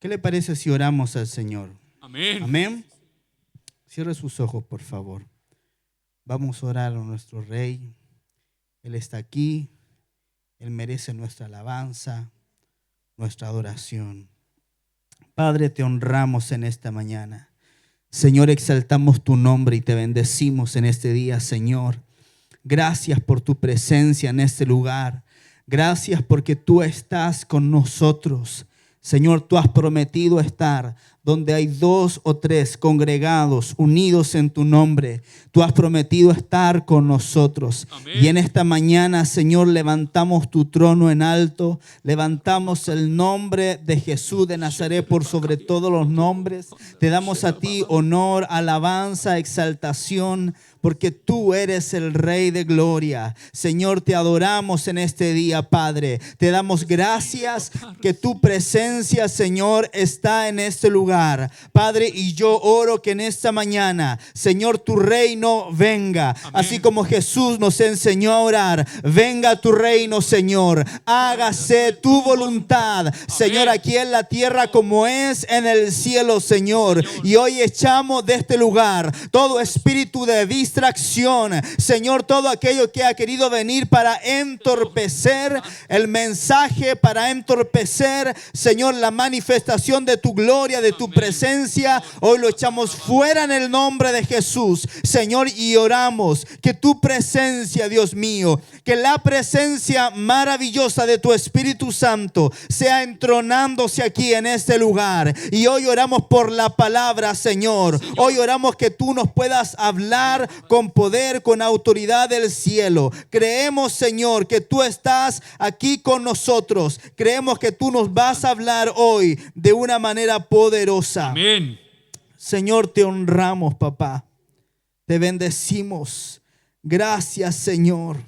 ¿Qué le parece si oramos al Señor? Amén. Amén. Cierre sus ojos, por favor. Vamos a orar a nuestro Rey. Él está aquí. Él merece nuestra alabanza, nuestra adoración. Padre, te honramos en esta mañana. Señor, exaltamos tu nombre y te bendecimos en este día, Señor. Gracias por tu presencia en este lugar. Gracias porque tú estás con nosotros. Señor, tú has prometido estar donde hay 2 o 3 congregados, unidos en tu nombre. Tú has prometido estar con nosotros. Amén. Y en esta mañana, Señor, levantamos tu trono en alto. Levantamos el nombre de Jesús de Nazaret por sobre todos los nombres. Te damos a ti honor, alabanza, exaltación, porque tú eres el Rey de gloria. Señor, te adoramos en este día, Padre. Te damos gracias que tu presencia, Señor, está en este lugar. Padre, y yo oro que en esta mañana, Señor, tu reino venga. Amén. Así como Jesús nos enseñó a orar. Venga tu reino, Señor. Hágase tu voluntad, Señor, aquí en la tierra como es en el cielo, Señor. Y hoy echamos de este lugar todo espíritu de distracción, Señor, todo aquello que ha querido venir para entorpecer el mensaje, para entorpecer, Señor, la manifestación de tu gloria, de tu presencia. Hoy lo echamos fuera en el nombre de Jesús, Señor, y oramos que tu presencia, Dios mío, que la presencia maravillosa de tu Espíritu Santo sea entronándose aquí en este lugar. Y hoy oramos por la palabra, Señor. Hoy oramos que tú nos puedas hablar con poder, con autoridad del cielo. Creemos, Señor, que tú estás aquí con nosotros. Creemos que tú nos vas a hablar hoy de una manera poderosa. Amén. Señor, te honramos, papá. Te bendecimos. Gracias, Señor.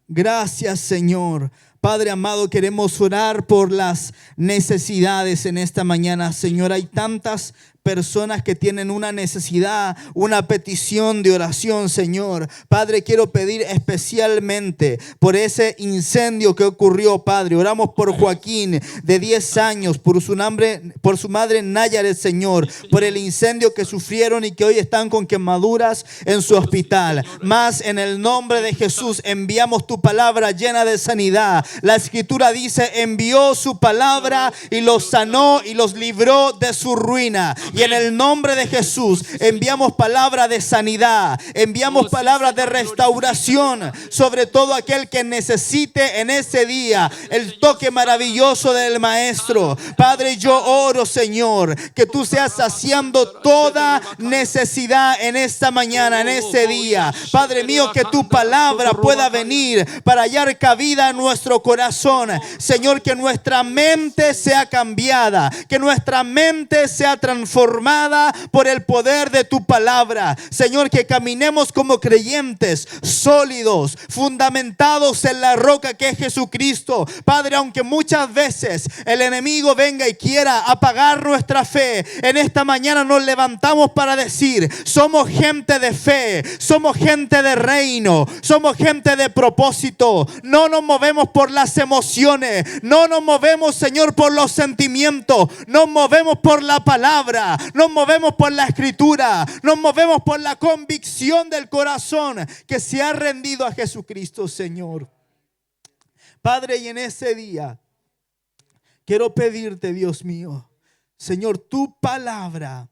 Gracias, Señor. Padre amado, queremos orar por las necesidades en esta mañana, Señor. Hay tantas personas que tienen una necesidad, una petición de oración, Señor. Padre, quiero pedir especialmente por ese incendio que ocurrió, Padre. Oramos por Joaquín, de 10 años, por su madre Nayaret, Señor, por el incendio que sufrieron y que hoy están con quemaduras en su hospital. Más en el nombre de Jesús enviamos tu palabra llena de sanidad. La Escritura dice, envió su palabra y los sanó y los libró de su ruina. Y en el nombre de Jesús enviamos palabra de sanidad, enviamos palabra de restauración sobre todo aquel que necesite en ese día el toque maravilloso del Maestro. Padre, yo oro, Señor, que tú seas saciando toda necesidad en esta mañana, en este día. Padre mío, que tu palabra pueda venir para hallar cabida en nuestro corazón. Señor, que nuestra mente sea cambiada, que nuestra mente sea transformada por el poder de tu palabra. Señor, que caminemos como creyentes sólidos, fundamentados en la roca que es Jesucristo. Padre, aunque muchas veces el enemigo venga y quiera apagar nuestra fe, en esta mañana nos levantamos para decir, somos gente de fe, somos gente de reino, somos gente de propósito. No nos movemos por las emociones, no nos movemos, Señor, por los sentimientos, nos movemos por la palabra. Nos movemos por la Escritura, nos movemos por la convicción del corazón que se ha rendido a Jesucristo, Señor. Padre, y en ese día quiero pedirte, Dios mío, Señor, tu palabra,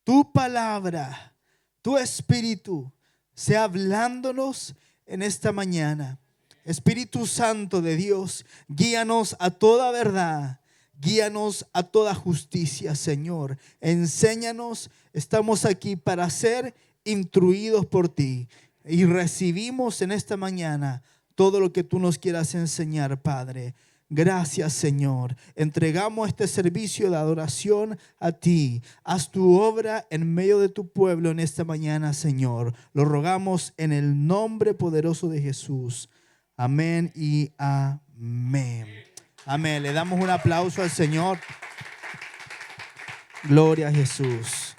tu Espíritu sea hablándonos en esta mañana. Espíritu Santo de Dios, guíanos a toda verdad. Guíanos a toda justicia, Señor. Enséñanos. Estamos aquí para ser instruidos por ti. Y recibimos en esta mañana todo lo que tú nos quieras enseñar, Padre. Gracias, Señor. Entregamos este servicio de adoración a ti. Haz tu obra en medio de tu pueblo en esta mañana, Señor. Lo rogamos en el nombre poderoso de Jesús. Amén y amén. Amén. Le damos un aplauso al Señor. Gloria a Jesús.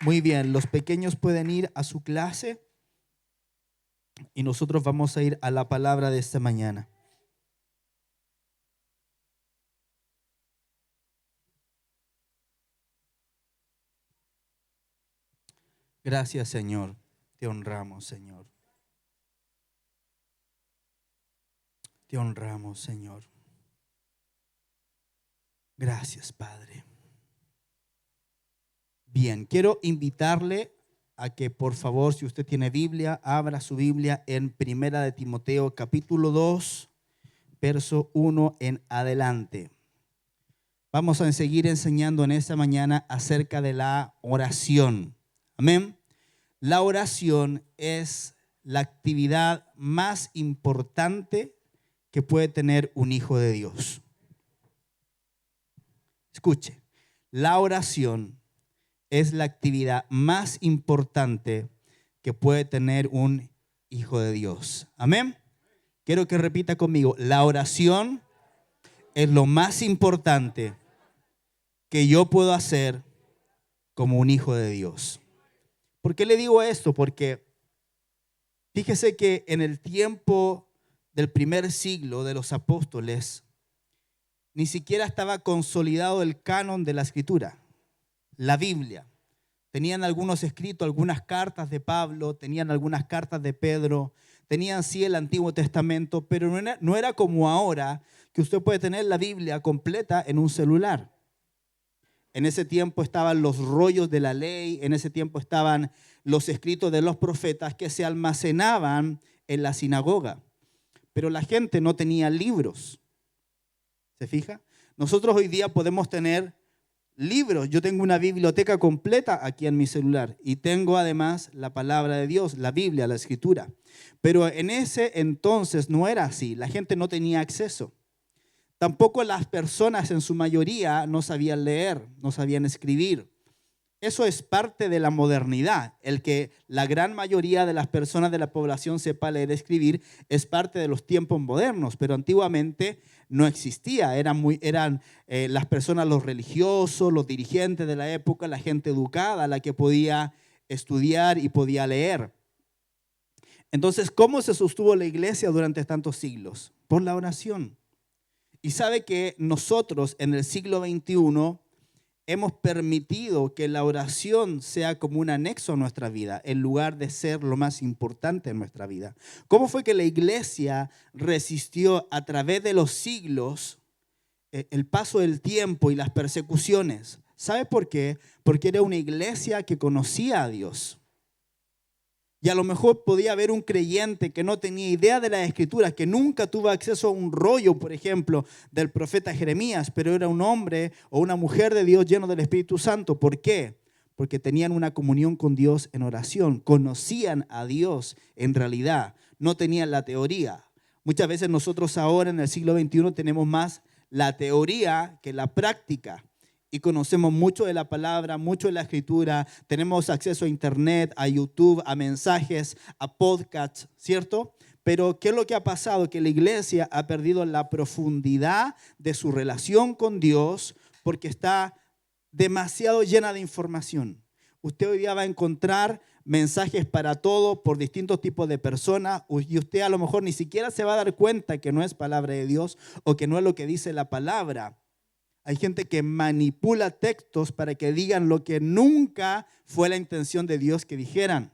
Muy bien, los pequeños pueden ir a su clase y nosotros vamos a ir a la palabra de esta mañana. Gracias, Señor. Te honramos, Señor. Te honramos, Señor. Gracias, Padre. Bien, quiero invitarle a que por favor, si usted tiene Biblia, abra su Biblia en Primera de Timoteo capítulo 2, verso 1 en adelante. Vamos a seguir enseñando en esta mañana acerca de la oración. Amén. La oración es la actividad más importante que puede tener un hijo de Dios. Escuche, la oración es la actividad más importante que puede tener un hijo de Dios. Amén. Quiero que repita conmigo, la oración es lo más importante que yo puedo hacer como un hijo de Dios. ¿Por qué le digo esto? Porque fíjese que en el tiempo del primer siglo de los apóstoles, ni siquiera estaba consolidado el canon de la Escritura, la Biblia. Tenían algunos escritos, algunas cartas de Pablo, tenían algunas cartas de Pedro, tenían sí el Antiguo Testamento, pero no era como ahora, que usted puede tener la Biblia completa en un celular. En ese tiempo estaban los rollos de la ley, en ese tiempo estaban los escritos de los profetas que se almacenaban en la sinagoga. Pero la gente no tenía libros. ¿Se fija? Nosotros hoy día podemos tener libros. Yo tengo una biblioteca completa aquí en mi celular y tengo además la palabra de Dios, la Biblia, la Escritura. Pero en ese entonces no era así. La gente no tenía acceso. Tampoco las personas en su mayoría no sabían leer, no sabían escribir. Eso es parte de la modernidad. El que la gran mayoría de las personas de la población sepa leer y escribir es parte de los tiempos modernos, pero antiguamente no existía. Eran las personas, los religiosos, los dirigentes de la época, la gente educada, la que podía estudiar y podía leer. Entonces, ¿cómo se sostuvo la iglesia durante tantos siglos? Por la oración. Y sabe que nosotros en el siglo XXI hemos permitido que la oración sea como un anexo a nuestra vida, en lugar de ser lo más importante en nuestra vida. ¿Cómo fue que la iglesia resistió a través de los siglos el paso del tiempo y las persecuciones? ¿Sabe por qué? Porque era una iglesia que conocía a Dios. Y a lo mejor podía haber un creyente que no tenía idea de las Escrituras, que nunca tuvo acceso a un rollo, por ejemplo, del profeta Jeremías, pero era un hombre o una mujer de Dios lleno del Espíritu Santo. ¿Por qué? Porque tenían una comunión con Dios en oración, conocían a Dios en realidad, no tenían la teoría. Muchas veces nosotros ahora en el siglo XXI tenemos más la teoría que la práctica. Y conocemos mucho de la palabra, mucho de la escritura, tenemos acceso a internet, a YouTube, a mensajes, a podcasts, ¿cierto? Pero ¿qué es lo que ha pasado? Que la iglesia ha perdido la profundidad de su relación con Dios porque está demasiado llena de información. Usted hoy día va a encontrar mensajes para todo por distintos tipos de personas y usted a lo mejor ni siquiera se va a dar cuenta que no es palabra de Dios o que no es lo que dice la palabra. Hay gente que manipula textos para que digan lo que nunca fue la intención de Dios que dijeran.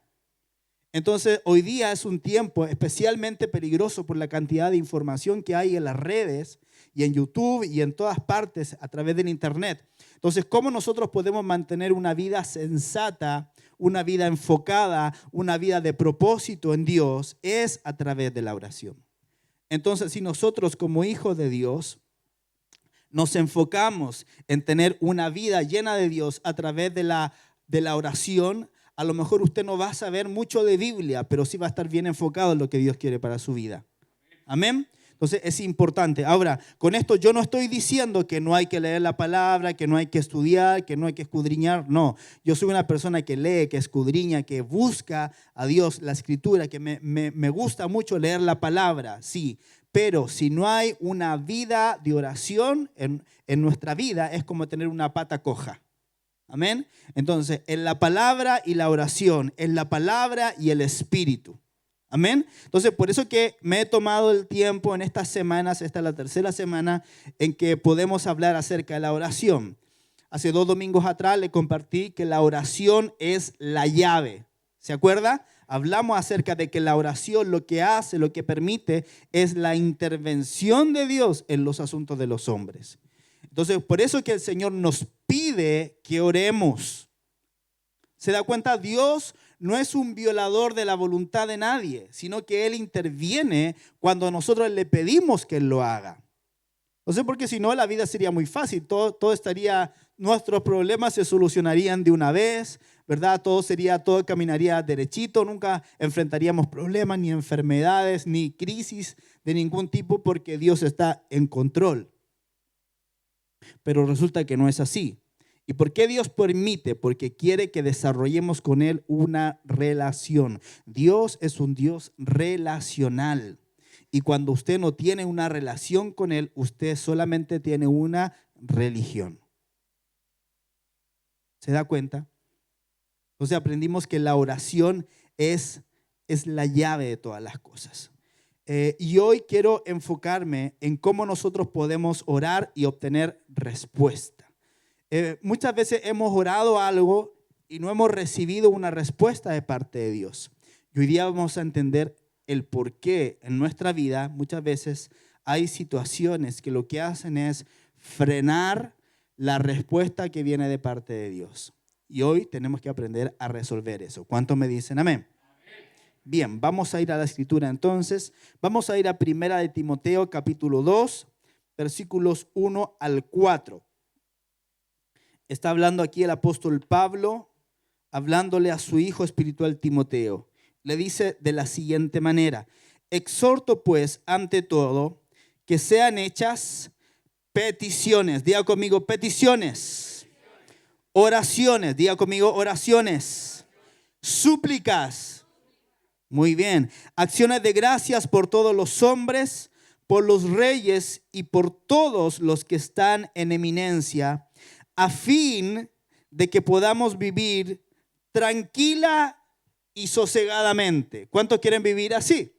Entonces, hoy día es un tiempo especialmente peligroso por la cantidad de información que hay en las redes y en YouTube y en todas partes a través del internet. Entonces, ¿cómo nosotros podemos mantener una vida sensata, una vida enfocada, una vida de propósito en Dios? Es a través de la oración. Entonces, si nosotros como hijos de Dios nos enfocamos en tener una vida llena de Dios a través de la oración, a lo mejor usted no va a saber mucho de Biblia, pero sí va a estar bien enfocado en lo que Dios quiere para su vida. Amén. Entonces es importante. Ahora, con esto yo no estoy diciendo que no hay que leer la palabra, que no hay que estudiar, que no hay que escudriñar. No, yo soy una persona que lee, que escudriña, que busca a Dios, la escritura, que me gusta mucho leer la palabra, sí. Pero si no hay una vida de oración en nuestra vida, es como tener una pata coja. Amén. Entonces, en la palabra y la oración, en la palabra y el espíritu. Amén. Entonces, por eso que me he tomado el tiempo en estas semanas, esta es la tercera semana en que podemos hablar acerca de la oración. hace 2 domingos atrás le compartí que la oración es la llave. ¿Se acuerda? Hablamos acerca de que la oración lo que hace, lo que permite es la intervención de Dios en los asuntos de los hombres. Entonces, por eso es que el Señor nos pide que oremos. ¿Se da cuenta? Dios no es un violador de la voluntad de nadie, sino que Él interviene cuando nosotros le pedimos que Él lo haga. No sé, porque si no, la vida sería muy fácil. Todo estaría, nuestros problemas se solucionarían de una vez, ¿verdad? Todo caminaría derechito, nunca enfrentaríamos problemas, ni enfermedades, ni crisis de ningún tipo, porque Dios está en control. Pero resulta que no es así. ¿Y por qué Dios permite? Porque quiere que desarrollemos con Él una relación. Dios es un Dios relacional. Y cuando usted no tiene una relación con Él, usted solamente tiene una religión. ¿Se da cuenta? Entonces aprendimos que la oración es la llave de todas las cosas. Y hoy quiero enfocarme en cómo nosotros podemos orar y obtener respuesta. Muchas veces hemos orado algo y no hemos recibido una respuesta de parte de Dios. Y hoy día vamos a entender el por qué en nuestra vida muchas veces hay situaciones que lo que hacen es frenar la respuesta que viene de parte de Dios. Y hoy tenemos que aprender a resolver eso. ¿Cuántos me dicen amén? Bien, vamos a ir a la escritura entonces. Vamos a ir a 1 de Timoteo capítulo 2, versículos 1 al 4. Está hablando aquí el apóstol Pablo, hablándole a su hijo espiritual Timoteo. Le dice de la siguiente manera: exhorto pues ante todo que sean hechas peticiones. Diga conmigo peticiones. Oraciones. Diga conmigo oraciones. Súplicas. Muy bien. Acciones de gracias por todos los hombres, por los reyes y por todos los que están en eminencia, a fin de que podamos vivir tranquila y sosegadamente. ¿Cuántos quieren vivir así?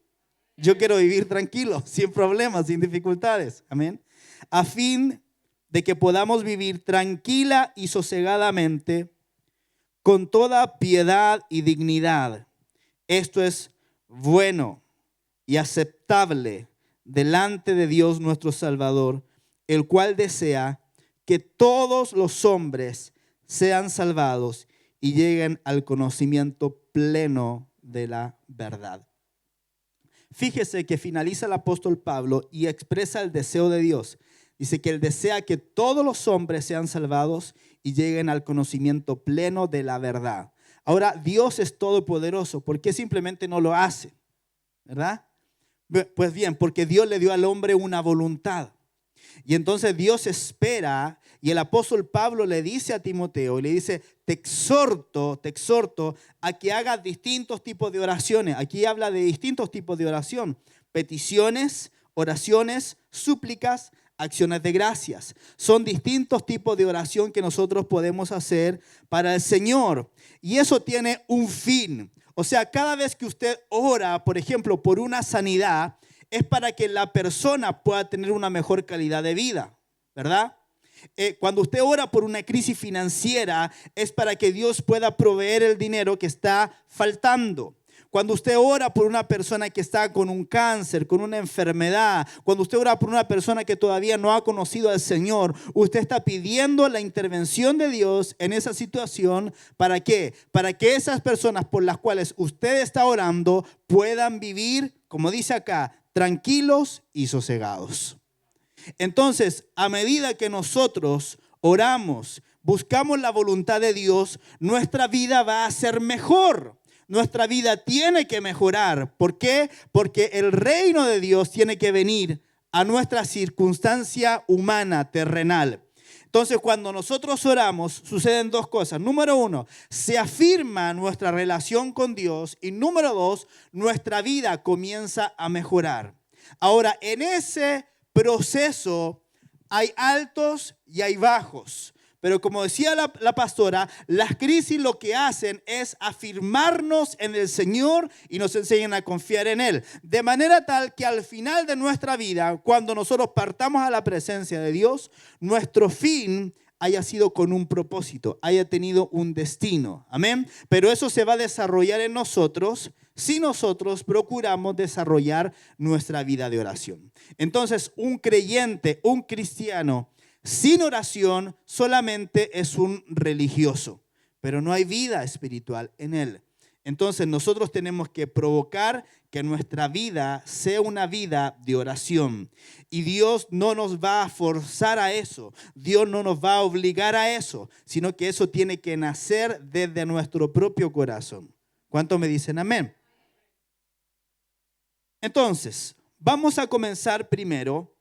Yo quiero vivir tranquilo, sin problemas, sin dificultades. Amén. A fin de que podamos vivir tranquila y sosegadamente con toda piedad y dignidad. Esto es bueno y aceptable delante de Dios nuestro Salvador, el cual desea que todos los hombres sean salvados y lleguen al conocimiento pleno de la verdad. Fíjese que finaliza el apóstol Pablo y expresa el deseo de Dios. Dice que Él desea que todos los hombres sean salvados y lleguen al conocimiento pleno de la verdad. Ahora, Dios es todopoderoso. ¿Por qué simplemente no lo hace? ¿Verdad? Pues bien, porque Dios le dio al hombre una voluntad. Y entonces Dios espera, y el apóstol Pablo le dice a Timoteo, y le dice, te exhorto a que hagas distintos tipos de oraciones. Aquí habla de distintos tipos de oración: peticiones, oraciones, súplicas, acciones de gracias. Son distintos tipos de oración que nosotros podemos hacer para el Señor. Y eso tiene un fin. O sea, cada vez que usted ora, por ejemplo, por una sanidad, es para que la persona pueda tener una mejor calidad de vida, ¿verdad? Cuando usted ora por una crisis financiera, es para que Dios pueda proveer el dinero que está faltando. Cuando usted ora por una persona que está con un cáncer, con una enfermedad, cuando usted ora por una persona que todavía no ha conocido al Señor, usted está pidiendo la intervención de Dios en esa situación. ¿Para qué? Para que esas personas por las cuales usted está orando puedan vivir, como dice acá, tranquilos y sosegados. Entonces, a medida que nosotros oramos, buscamos la voluntad de Dios, nuestra vida va a ser mejor. Nuestra vida tiene que mejorar. ¿Por qué? Porque el reino de Dios tiene que venir a nuestra circunstancia humana, terrenal. Entonces, cuando nosotros oramos, suceden dos cosas. Número uno, se afirma nuestra relación con Dios. Y número dos, nuestra vida comienza a mejorar. Ahora, en ese proceso hay altos y hay bajos. Pero como decía la pastora, las crisis lo que hacen es afirmarnos en el Señor y nos enseñan a confiar en Él. De manera tal que al final de nuestra vida, cuando nosotros partamos a la presencia de Dios, nuestro fin haya sido con un propósito, haya tenido un destino. Amén. Pero eso se va a desarrollar en nosotros si nosotros procuramos desarrollar nuestra vida de oración. Entonces, un creyente, un cristiano sin oración solamente es un religioso, pero no hay vida espiritual en él. Entonces nosotros tenemos que provocar que nuestra vida sea una vida de oración. Y Dios no nos va a forzar a eso. Dios no nos va a obligar a eso, sino que eso tiene que nacer desde nuestro propio corazón. ¿Cuántos me dicen amén? Entonces, vamos a comenzar primero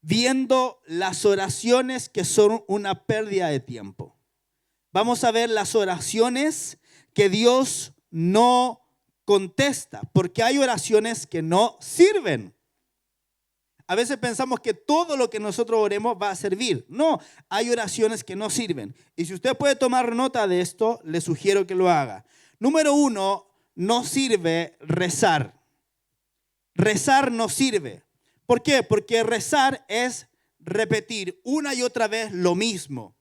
viendo las oraciones que son una pérdida de tiempo. Vamos a ver las oraciones que Dios no contesta, porque hay oraciones que no sirven. A veces pensamos que todo lo que nosotros oremos va a servir. No, hay oraciones que no sirven. Y si usted puede tomar nota de esto, le sugiero que lo haga. Número 1, no sirve rezar. Rezar no sirve. ¿Por qué? Porque rezar es repetir una y otra vez lo mismo.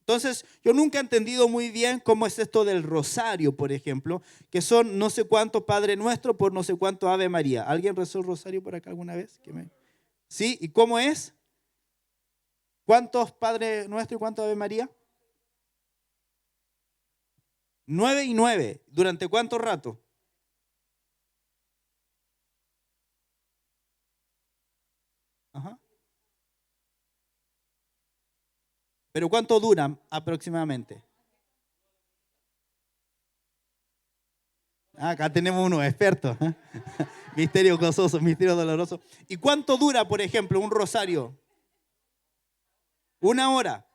Entonces, yo nunca he entendido muy bien cómo es esto del rosario, por ejemplo, que son no sé cuánto Padre Nuestro por no sé cuánto Ave María. ¿Alguien rezó el rosario por acá alguna vez? ¿Sí? ¿Y cómo es? ¿Cuántos Padre Nuestro y cuánto Ave María? 9 y 9. ¿Durante cuánto rato? Ajá. ¿Pero cuánto duran aproximadamente? Acá tenemos unos expertos. Misterio gozoso, misterio doloroso. ¿Y cuánto dura, por ejemplo, un rosario? 1 hora.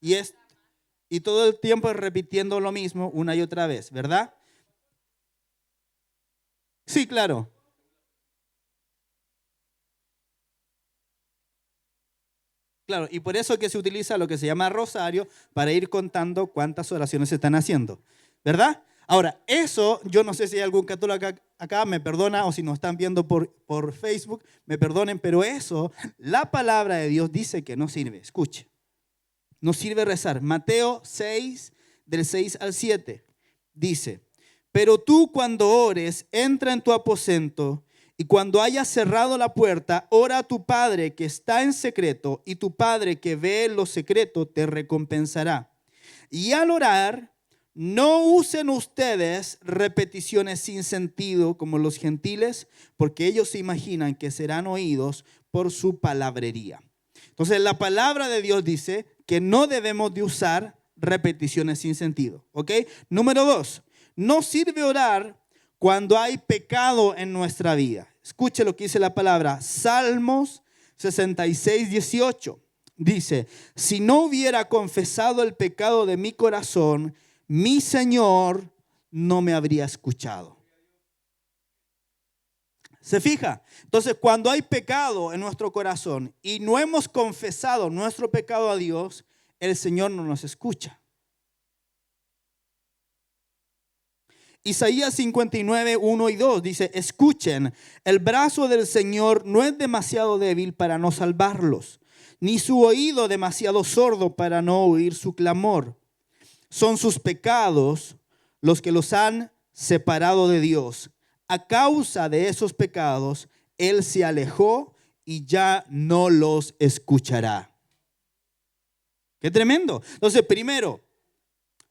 Y todo el tiempo repitiendo lo mismo una y otra vez, ¿verdad? Sí, claro. Claro, y por eso que se utiliza lo que se llama rosario para ir contando cuántas oraciones se están haciendo, ¿verdad? Ahora, eso, yo no sé si hay algún católico acá, me perdona, o si nos están viendo por Facebook, me perdonen, pero eso, la palabra de Dios dice que no sirve. Escuche, no sirve rezar. Mateo 6, del 6 al 7, dice, pero tú cuando ores, entra en tu aposento y cuando hayas cerrado la puerta, ora a tu Padre que está en secreto y tu Padre que ve en lo secreto te recompensará. Y al orar, no usen ustedes repeticiones sin sentido como los gentiles, porque ellos se imaginan que serán oídos por su palabrería. Entonces la palabra de Dios dice que no debemos de usar repeticiones sin sentido. ¿Ok? Número 2, no sirve orar cuando hay pecado en nuestra vida. Escuche lo que dice la palabra. Salmos 66, 18. Dice, si no hubiera confesado el pecado de mi corazón, mi Señor no me habría escuchado. ¿Se fija? Entonces, cuando hay pecado en nuestro corazón y no hemos confesado nuestro pecado a Dios, el Señor no nos escucha. Isaías 59, 1 y 2 dice, escuchen, el brazo del Señor no es demasiado débil para no salvarlos, ni su oído demasiado sordo para no oír su clamor. Son sus pecados los que los han separado de Dios. A causa de esos pecados, Él se alejó y ya no los escuchará. ¡Qué tremendo! Entonces, primero,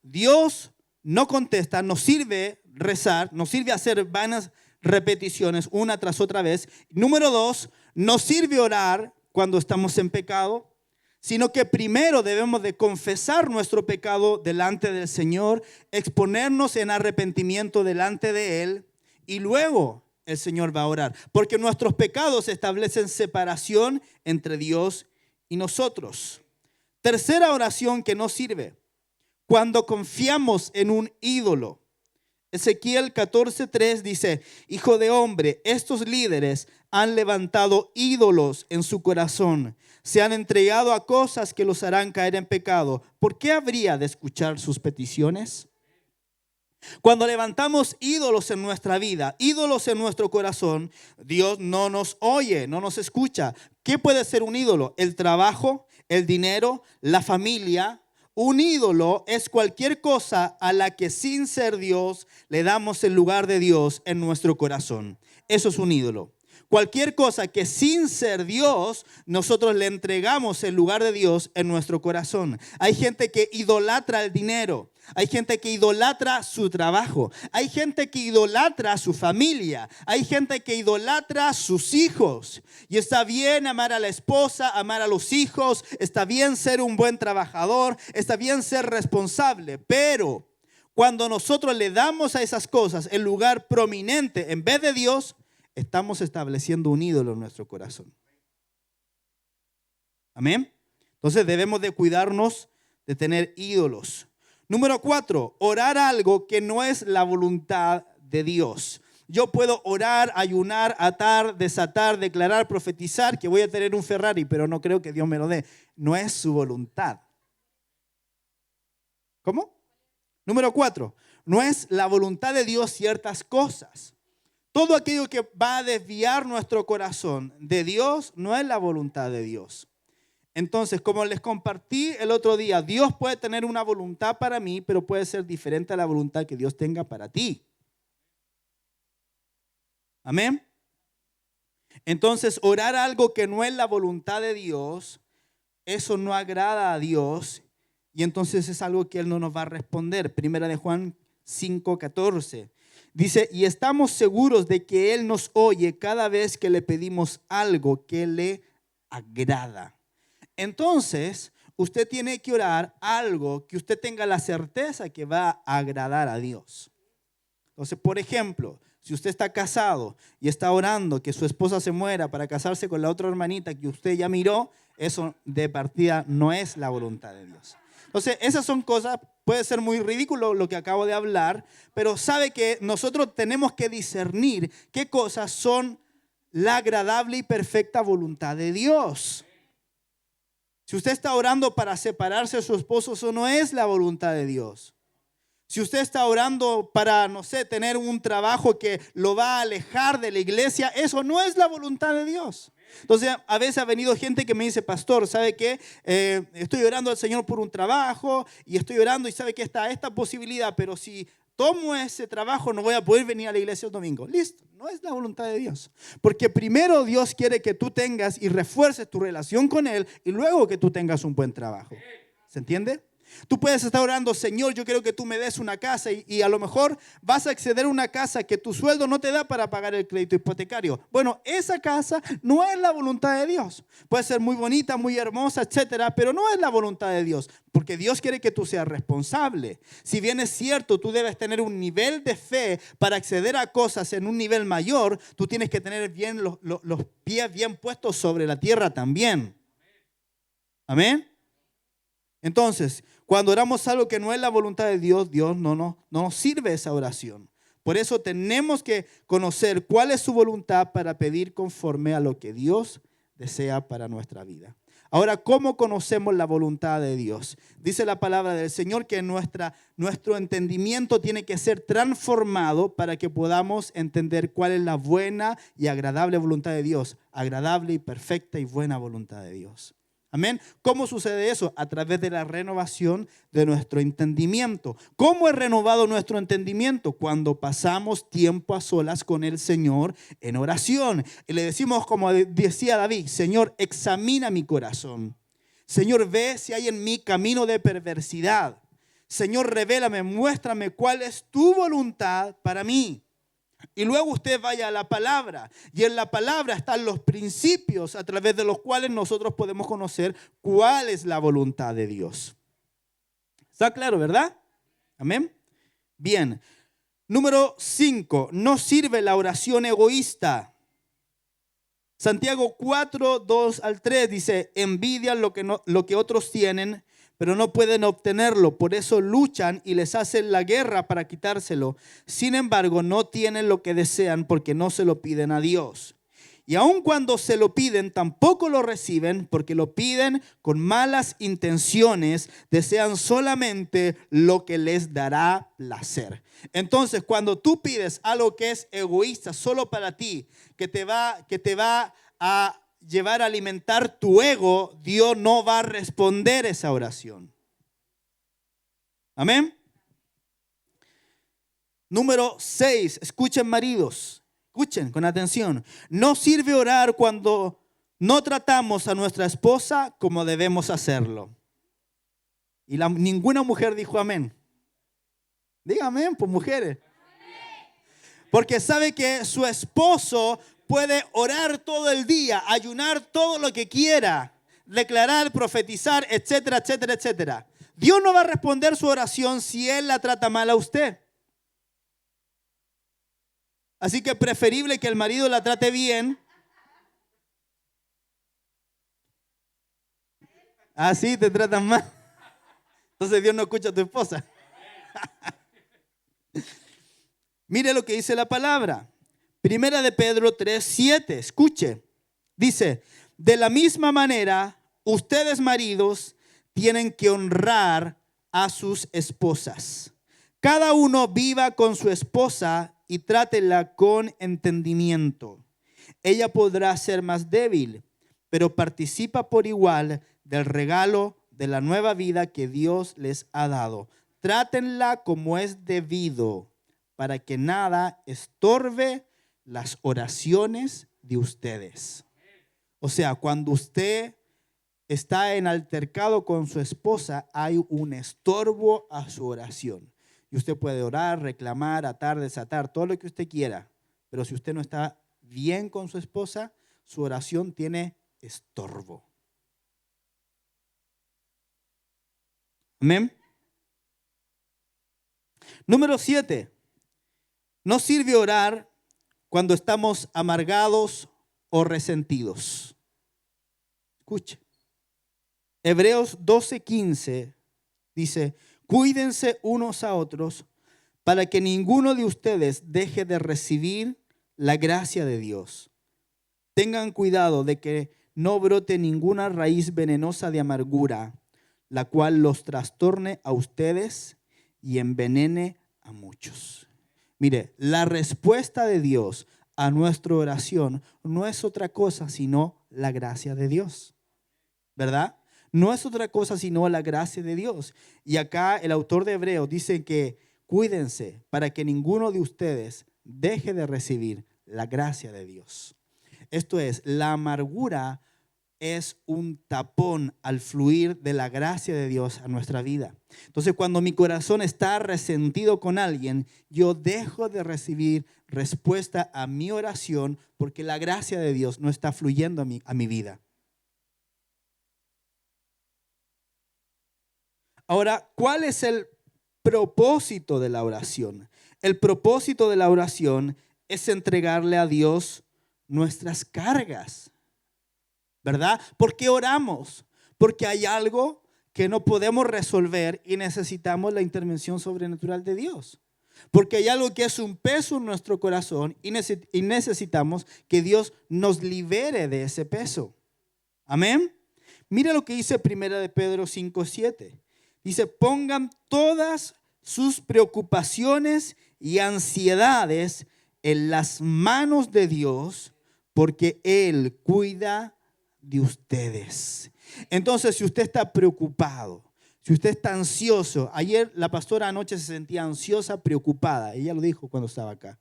Dios no contesta, nos sirve rezar, nos sirve hacer vanas repeticiones una tras otra vez. Número 2, nos sirve orar cuando estamos en pecado, sino que primero debemos de confesar nuestro pecado delante del Señor, exponernos en arrepentimiento delante de Él y luego el Señor va a orar, porque nuestros pecados establecen separación entre Dios y nosotros. Tercera oración que no sirve, cuando confiamos en un ídolo. Ezequiel 14:3 dice, hijo de hombre, estos líderes han levantado ídolos en su corazón, se han entregado a cosas que los harán caer en pecado. ¿Por qué habría de escuchar sus peticiones? Cuando levantamos ídolos en nuestra vida, ídolos en nuestro corazón, Dios no nos oye, no nos escucha. ¿Qué puede ser un ídolo? El trabajo, el dinero, la familia. Un ídolo es cualquier cosa a la que sin ser Dios le damos el lugar de Dios en nuestro corazón. Eso es un ídolo. Cualquier cosa que sin ser Dios nosotros le entregamos el lugar de Dios en nuestro corazón. Hay gente que idolatra el dinero. Hay gente que idolatra su trabajo. Hay gente que idolatra a su familia. Hay gente que idolatra a sus hijos. Y está bien amar a la esposa, amar a los hijos. Está bien ser un buen trabajador. Está bien ser responsable. Pero cuando nosotros le damos a esas cosas el lugar prominente en vez de Dios, estamos estableciendo un ídolo en nuestro corazón. Amén. Entonces debemos de cuidarnos de tener ídolos. Número 4, orar algo que no es la voluntad de Dios. Yo puedo orar, ayunar, atar, desatar, declarar, profetizar que voy a tener un Ferrari, pero no creo que Dios me lo dé. No es su voluntad. ¿Cómo? Número 4, no es la voluntad de Dios ciertas cosas. Todo aquello que va a desviar nuestro corazón de Dios no es la voluntad de Dios. Entonces, como les compartí el otro día, Dios puede tener una voluntad para mí, pero puede ser diferente a la voluntad que Dios tenga para ti. Amén. Entonces, orar algo que no es la voluntad de Dios, eso no agrada a Dios y entonces es algo que Él no nos va a responder. Primera de Juan 5:14. Dice, y estamos seguros de que Él nos oye cada vez que le pedimos algo que le agrada. Entonces, usted tiene que orar algo que usted tenga la certeza que va a agradar a Dios. Entonces, por ejemplo, si usted está casado y está orando que su esposa se muera para casarse con la otra hermanita que usted ya miró, eso de partida no es la voluntad de Dios. Entonces, esas son cosas, puede ser muy ridículo lo que acabo de hablar, pero sabe que nosotros tenemos que discernir qué cosas son la agradable y perfecta voluntad de Dios. Si usted está orando para separarse de su esposo, eso no es la voluntad de Dios. Si usted está orando para, no sé, tener un trabajo que lo va a alejar de la iglesia, eso no es la voluntad de Dios. Entonces, a veces ha venido gente que me dice, pastor, ¿sabe qué? Estoy orando al Señor por un trabajo y estoy orando y sabe que está esta posibilidad, pero si tomo ese trabajo no voy a poder venir a la iglesia el domingo. Listo, no es la voluntad de Dios. Porque primero Dios quiere que tú tengas y refuerces tu relación con Él y luego que tú tengas un buen trabajo. ¿Se entiende? Tú puedes estar orando, Señor, yo quiero que tú me des una casa y a lo mejor vas a acceder a una casa que tu sueldo no te da para pagar el crédito hipotecario. Bueno, esa casa no es la voluntad de Dios. Puede ser muy bonita, muy hermosa, etcétera, pero no es la voluntad de Dios, porque Dios quiere que tú seas responsable. Si bien es cierto, tú debes tener un nivel de fe para acceder a cosas en un nivel mayor, tú tienes que tener bien los pies bien puestos sobre la tierra también. Amén. Entonces, cuando oramos algo que no es la voluntad de Dios, Dios no nos sirve esa oración. Por eso tenemos que conocer cuál es su voluntad para pedir conforme a lo que Dios desea para nuestra vida. Ahora, ¿cómo conocemos la voluntad de Dios? Dice la palabra del Señor que nuestro entendimiento tiene que ser transformado para que podamos entender cuál es la buena y agradable voluntad de Dios. Agradable y perfecta y buena voluntad de Dios. Amén. ¿Cómo sucede eso? A través de la renovación de nuestro entendimiento. ¿Cómo es renovado nuestro entendimiento? Cuando pasamos tiempo a solas con el Señor en oración. Y le decimos, como decía David, Señor, examina mi corazón. Señor, ve si hay en mí camino de perversidad. Señor, revélame, muéstrame cuál es tu voluntad para mí. Y luego usted vaya a la palabra. Y en la palabra están los principios a través de los cuales nosotros podemos conocer cuál es la voluntad de Dios. ¿Está claro, verdad? Amén. Bien. Número 5. No sirve la oración egoísta. Santiago 4, 2 al 3 dice, envidian lo que otros tienen, pero no pueden obtenerlo, por eso luchan y les hacen la guerra para quitárselo. Sin embargo, no tienen lo que desean porque no se lo piden a Dios. Y aun cuando se lo piden, tampoco lo reciben porque lo piden con malas intenciones, desean solamente lo que les dará placer. Entonces, cuando tú pides algo que es egoísta, solo para ti, que te va a llevar a alimentar tu ego, Dios no va a responder esa oración. Amén. Número 6, escuchen maridos, escuchen con atención. No sirve orar cuando no tratamos a nuestra esposa como debemos hacerlo. Y ninguna mujer dijo amén. Diga amén, pues mujeres. Porque sabe que su esposo puede orar todo el día, ayunar todo lo que quiera, declarar, profetizar, etcétera, etcétera, etcétera. Dios no va a responder su oración si él la trata mal a usted. Así que es preferible que el marido la trate bien. Ah, sí, te tratan mal. Entonces Dios no escucha a tu esposa. Mire lo que dice la palabra. Primera de Pedro 3:7. Escuche. Dice, de la misma manera, ustedes maridos tienen que honrar a sus esposas. Cada uno viva con su esposa y trátela con entendimiento. Ella podrá ser más débil, pero participa por igual del regalo de la nueva vida que Dios les ha dado. Trátenla como es debido, para que nada estorbe las oraciones de ustedes. O sea, cuando usted está en altercado con su esposa, hay un estorbo a su oración. Y usted puede orar, reclamar, atar, desatar, todo lo que usted quiera. Pero si usted no está bien con su esposa, su oración tiene estorbo. Amén. Número 7. No sirve orar cuando estamos amargados o resentidos. Escuche. Hebreos 12:15 dice, cuídense unos a otros para que ninguno de ustedes deje de recibir la gracia de Dios. Tengan cuidado de que no brote ninguna raíz venenosa de amargura, la cual los trastorne a ustedes y envenene a muchos. Mire, la respuesta de Dios a nuestra oración no es otra cosa sino la gracia de Dios, ¿verdad? No es otra cosa sino la gracia de Dios. Y acá el autor de Hebreos dice que cuídense para que ninguno de ustedes deje de recibir la gracia de Dios. Esto es, la amargura es un tapón al fluir de la gracia de Dios a nuestra vida. Entonces, cuando mi corazón está resentido con alguien, yo dejo de recibir respuesta a mi oración porque la gracia de Dios no está fluyendo a mi vida. Ahora, ¿cuál es el propósito de la oración? El propósito de la oración es entregarle a Dios nuestras cargas, ¿verdad? ¿Por qué oramos? Porque hay algo que no podemos resolver y necesitamos la intervención sobrenatural de Dios. Porque hay algo que es un peso en nuestro corazón y necesitamos que Dios nos libere de ese peso. Amén. Mira lo que dice Primera de Pedro 5:7. Dice, pongan todas sus preocupaciones y ansiedades en las manos de Dios, porque Él cuida de ustedes. Entonces, si usted está preocupado, si usted está ansioso, ayer la pastora anoche se sentía ansiosa, preocupada. Ella lo dijo cuando estaba acá.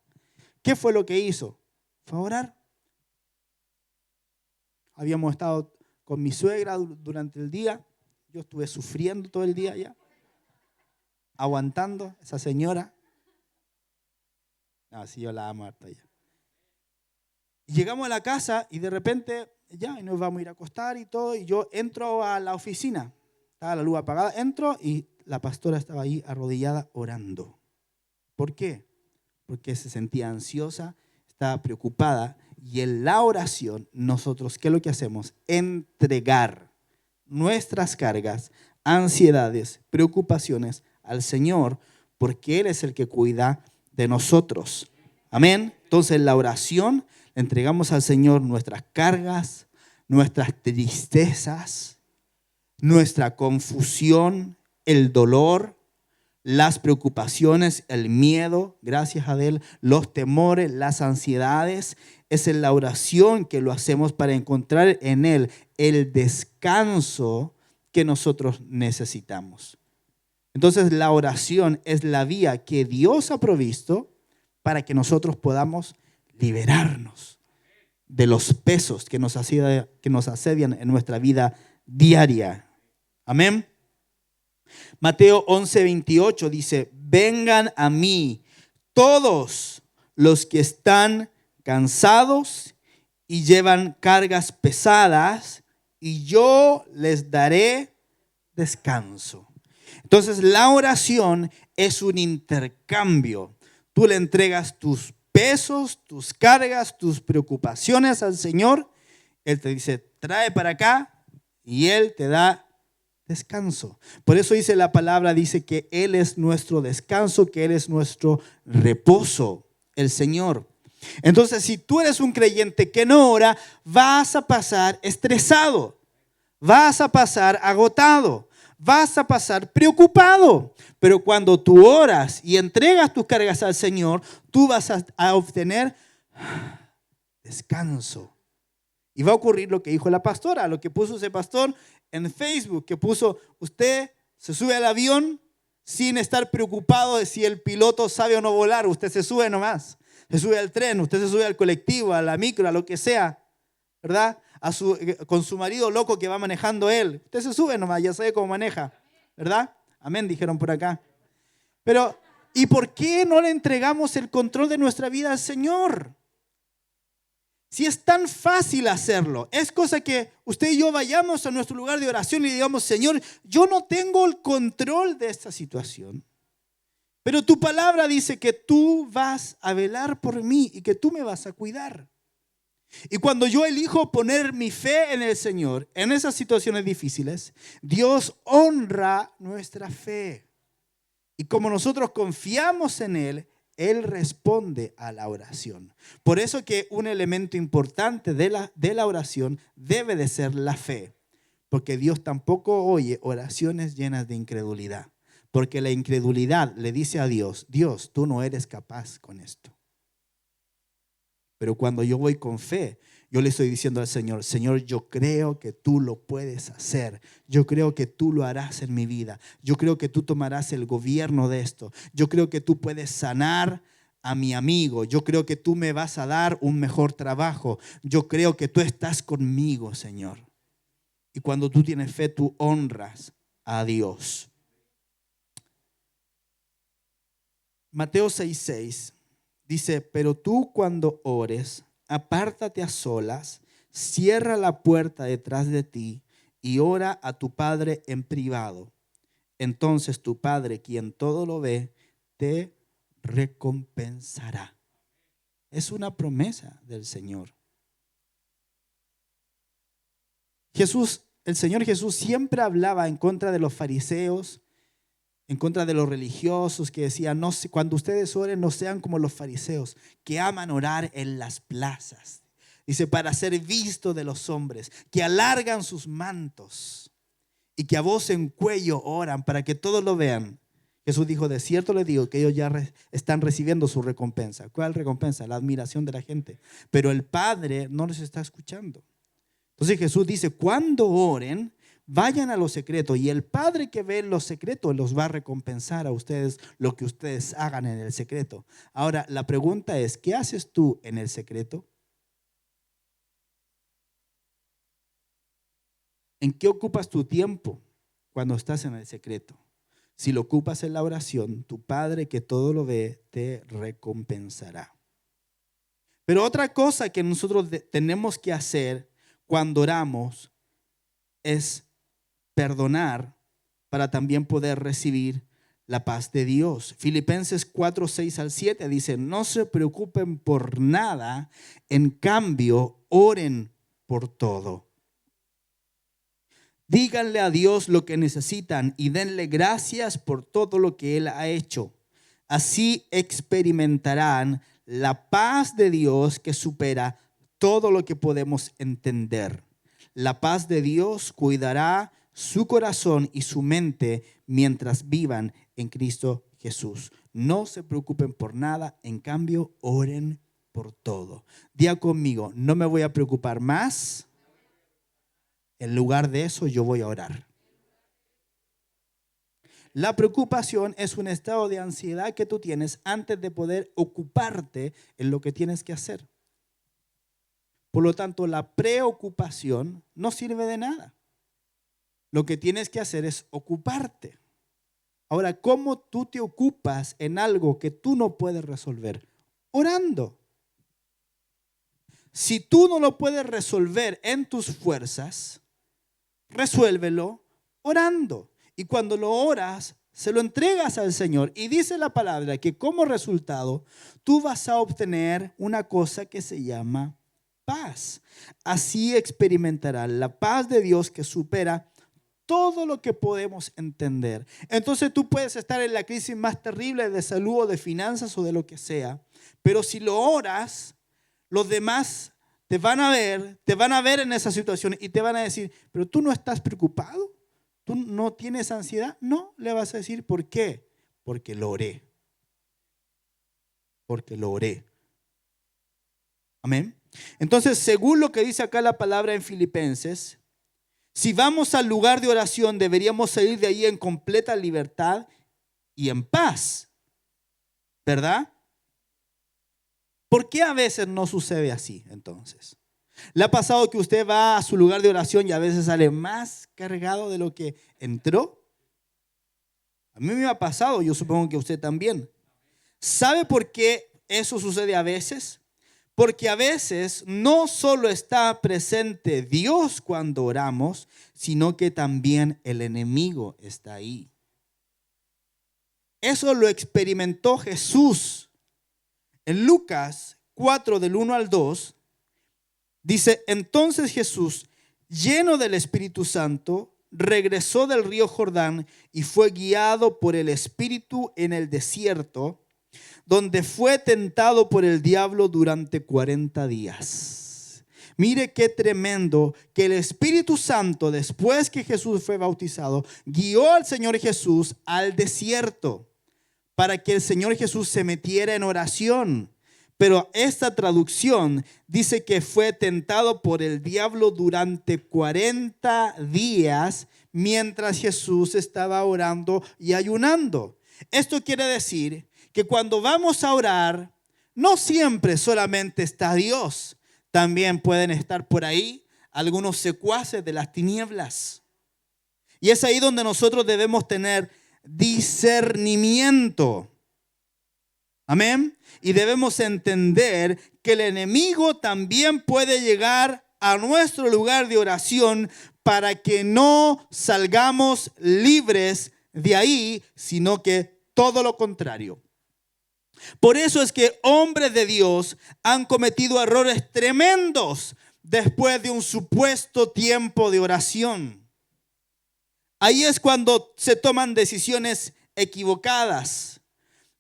¿Qué fue lo que hizo? Fue a orar. Habíamos estado con mi suegra durante el día. Yo estuve sufriendo todo el día ya, aguantando a esa señora. Así yo la amo harta ya. Y llegamos a la casa y de repente ya nos vamos a ir a acostar y todo. Y yo entro a la oficina. Estaba la luz apagada. Entro y la pastora estaba ahí arrodillada orando. ¿Por qué? Porque se sentía ansiosa, estaba preocupada. Y en la oración nosotros, ¿qué es lo que hacemos? Entregar nuestras cargas, ansiedades, preocupaciones al Señor, porque Él es el que cuida de nosotros. Amén. Entonces en la oración le entregamos al Señor nuestras cargas, nuestras tristezas, nuestra confusión, el dolor, las preocupaciones, el miedo, gracias a Él, los temores, las ansiedades. Es en la oración que lo hacemos para encontrar en Él el descanso que nosotros necesitamos. Entonces la oración es la vía que Dios ha provisto para que nosotros podamos liberarnos de los pesos que nos asedian en nuestra vida diaria. Amén. Mateo 11:28 dice: vengan a mí todos los que están cansados y llevan cargas pesadas, y yo les daré descanso. Entonces la oración es un intercambio. Tú le entregas tus pesos, tus cargas, tus preocupaciones al Señor. Él te dice, trae para acá, y Él te da descanso. Por eso dice la palabra, dice que Él es nuestro descanso, que Él es nuestro reposo, el Señor. Entonces, si tú eres un creyente que no ora, vas a pasar estresado, vas a pasar agotado, vas a pasar preocupado. Pero cuando tú oras y entregas tus cargas al Señor, tú vas a obtener descanso. Y va a ocurrir lo que dijo la pastora, lo que puso ese pastor en Facebook, que puso: usted se sube al avión sin estar preocupado de si el piloto sabe o no volar. Usted se sube nomás. Se sube al tren, usted se sube al colectivo, a la micro, a lo que sea, ¿verdad? Con su marido loco que va manejando él. Usted se sube nomás, ya sabe cómo maneja, ¿verdad? Amén, dijeron por acá. Pero, ¿y por qué no le entregamos el control de nuestra vida al Señor? Si es tan fácil hacerlo, es cosa que usted y yo vayamos a nuestro lugar de oración y digamos: Señor, yo no tengo el control de esta situación, pero tu palabra dice que tú vas a velar por mí y que tú me vas a cuidar. Y cuando yo elijo poner mi fe en el Señor en esas situaciones difíciles, Dios honra nuestra fe. Y como nosotros confiamos en Él, Él responde a la oración. Por eso que un elemento importante de la oración debe de ser la fe. Porque Dios tampoco oye oraciones llenas de incredulidad. Porque la incredulidad le dice a Dios: Dios, tú no eres capaz con esto. Pero cuando yo voy con fe, yo le estoy diciendo al Señor: Señor, yo creo que tú lo puedes hacer. Yo creo que tú lo harás en mi vida. Yo creo que tú tomarás el gobierno de esto. Yo creo que tú puedes sanar a mi amigo. Yo creo que tú me vas a dar un mejor trabajo. Yo creo que tú estás conmigo, Señor. Y cuando tú tienes fe, tú honras a Dios. Mateo 6:6 dice: pero tú cuando ores, apártate a solas, cierra la puerta detrás de ti y ora a tu Padre en privado. Entonces tu Padre, quien todo lo ve, te recompensará. Es una promesa del Señor. El Señor Jesús siempre hablaba en contra de los fariseos, en contra de los religiosos que decían: no, cuando ustedes oren, no sean como los fariseos, que aman orar en las plazas. Dice: para ser visto de los hombres, que alargan sus mantos y que a voz en cuello oran para que todos lo vean. Jesús dijo: de cierto les digo que ellos ya están recibiendo su recompensa. ¿Cuál recompensa? La admiración de la gente. Pero el Padre no les está escuchando. Entonces Jesús dice: cuando oren, vayan a lo secreto, y el Padre que ve en lo secreto los va a recompensar a ustedes lo que ustedes hagan en el secreto. Ahora, la pregunta es: ¿qué haces tú en el secreto? ¿En qué ocupas tu tiempo cuando estás en el secreto? Si lo ocupas en la oración, tu Padre que todo lo ve te recompensará. Pero otra cosa que nosotros tenemos que hacer cuando oramos es perdonar para también poder recibir la paz de Dios. Filipenses 4:6-7 dice: no se preocupen por nada, en cambio oren por todo. Díganle a Dios lo que necesitan y denle gracias por todo lo que Él ha hecho. Así experimentarán la paz de Dios que supera todo lo que podemos entender. La paz de Dios cuidará su corazón y su mente mientras vivan en Cristo Jesús. No se preocupen por nada, en cambio, oren por todo. Diga conmigo, no me voy a preocupar más. En lugar de eso, yo voy a orar. La preocupación es un estado de ansiedad que tú tienes antes de poder ocuparte en lo que tienes que hacer. Por lo tanto, la preocupación no sirve de nada. Lo que tienes que hacer es ocuparte. Ahora, ¿cómo tú te ocupas en algo que tú no puedes resolver? Orando. Si tú no lo puedes resolver en tus fuerzas, resuélvelo orando. Y cuando lo oras, se lo entregas al Señor. Y dice la palabra que como resultado, tú vas a obtener una cosa que se llama paz. Así experimentarás la paz de Dios que supera todo lo que podemos entender. Entonces tú puedes estar en la crisis más terrible de salud o de finanzas o de lo que sea, pero si lo oras, los demás te van a ver en esa situación y te van a decir, pero tú no estás preocupado, tú no tienes ansiedad. No, le vas a decir, ¿por qué? Porque lo oré. Porque lo oré. Amén. Entonces, según lo que dice acá la palabra en Filipenses, si vamos al lugar de oración, deberíamos salir de ahí en completa libertad y en paz, ¿verdad? ¿Por qué a veces no sucede así entonces? ¿Le ha pasado que usted va a su lugar de oración y a veces sale más cargado de lo que entró? A mí me ha pasado, yo supongo que a usted también. ¿Sabe por qué eso sucede a veces? Porque a veces no solo está presente Dios cuando oramos, sino que también el enemigo está ahí. Eso lo experimentó Jesús. En Lucas 4, del 1 al 2, dice, entonces Jesús, lleno del Espíritu Santo, regresó del río Jordán y fue guiado por el Espíritu en el desierto, donde fue tentado por el diablo durante 40 días. Mire qué tremendo que el Espíritu Santo, después que Jesús fue bautizado, guió al Señor Jesús al desierto para que el Señor Jesús se metiera en oración. Pero esta traducción dice que fue tentado por el diablo durante 40 días mientras Jesús estaba orando y ayunando. Esto quiere decir que cuando vamos a orar, no siempre solamente está Dios. También pueden estar por ahí algunos secuaces de las tinieblas. Y es ahí donde nosotros debemos tener discernimiento. Amén. Y debemos entender que el enemigo también puede llegar a nuestro lugar de oración para que no salgamos libres de ahí, sino que todo lo contrario. Por eso es que hombres de Dios han cometido errores tremendos después de un supuesto tiempo de oración. Ahí es cuando se toman decisiones equivocadas.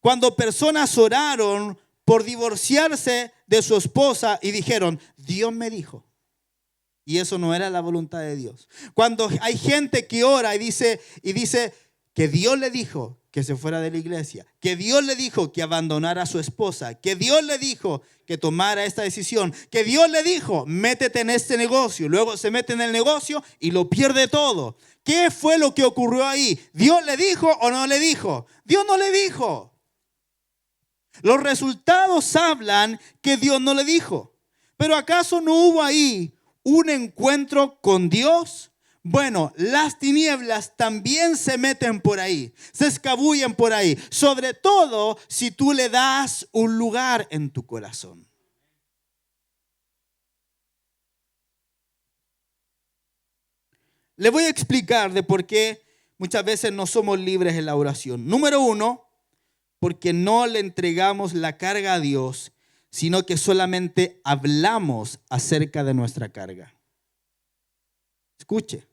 Cuando personas oraron por divorciarse de su esposa y dijeron, Dios me dijo. Y eso no era la voluntad de Dios. Cuando hay gente que ora y dice que Dios le dijo que se fuera de la iglesia, que Dios le dijo que abandonara a su esposa, que Dios le dijo que tomara esta decisión, que Dios le dijo, métete en este negocio. Luego se mete en el negocio y lo pierde todo. ¿Qué fue lo que ocurrió ahí? ¿Dios le dijo o no le dijo? Dios no le dijo. Los resultados hablan que Dios no le dijo. Pero ¿acaso no hubo ahí un encuentro con Dios? Bueno, las tinieblas también se meten por ahí, se escabullen por ahí, sobre todo si tú le das un lugar en tu corazón. Le voy a explicar de por qué muchas veces no somos libres en la oración. Número 1, porque no le entregamos la carga a Dios, sino que solamente hablamos acerca de nuestra carga. Escuche.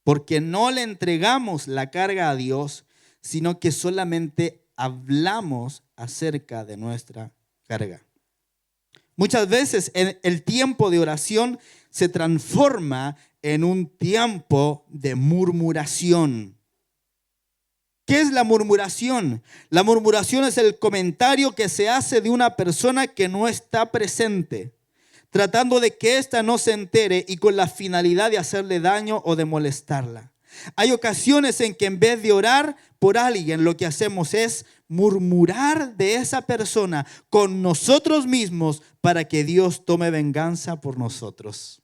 Porque no le entregamos la carga a Dios, sino que solamente hablamos acerca de nuestra carga. Muchas veces el tiempo de oración se transforma en un tiempo de murmuración. ¿Qué es la murmuración? La murmuración es el comentario que se hace de una persona que no está presente, tratando de que ésta no se entere y con la finalidad de hacerle daño o de molestarla. Hay ocasiones en que en vez de orar por alguien, lo que hacemos es murmurar de esa persona con nosotros mismos para que Dios tome venganza por nosotros.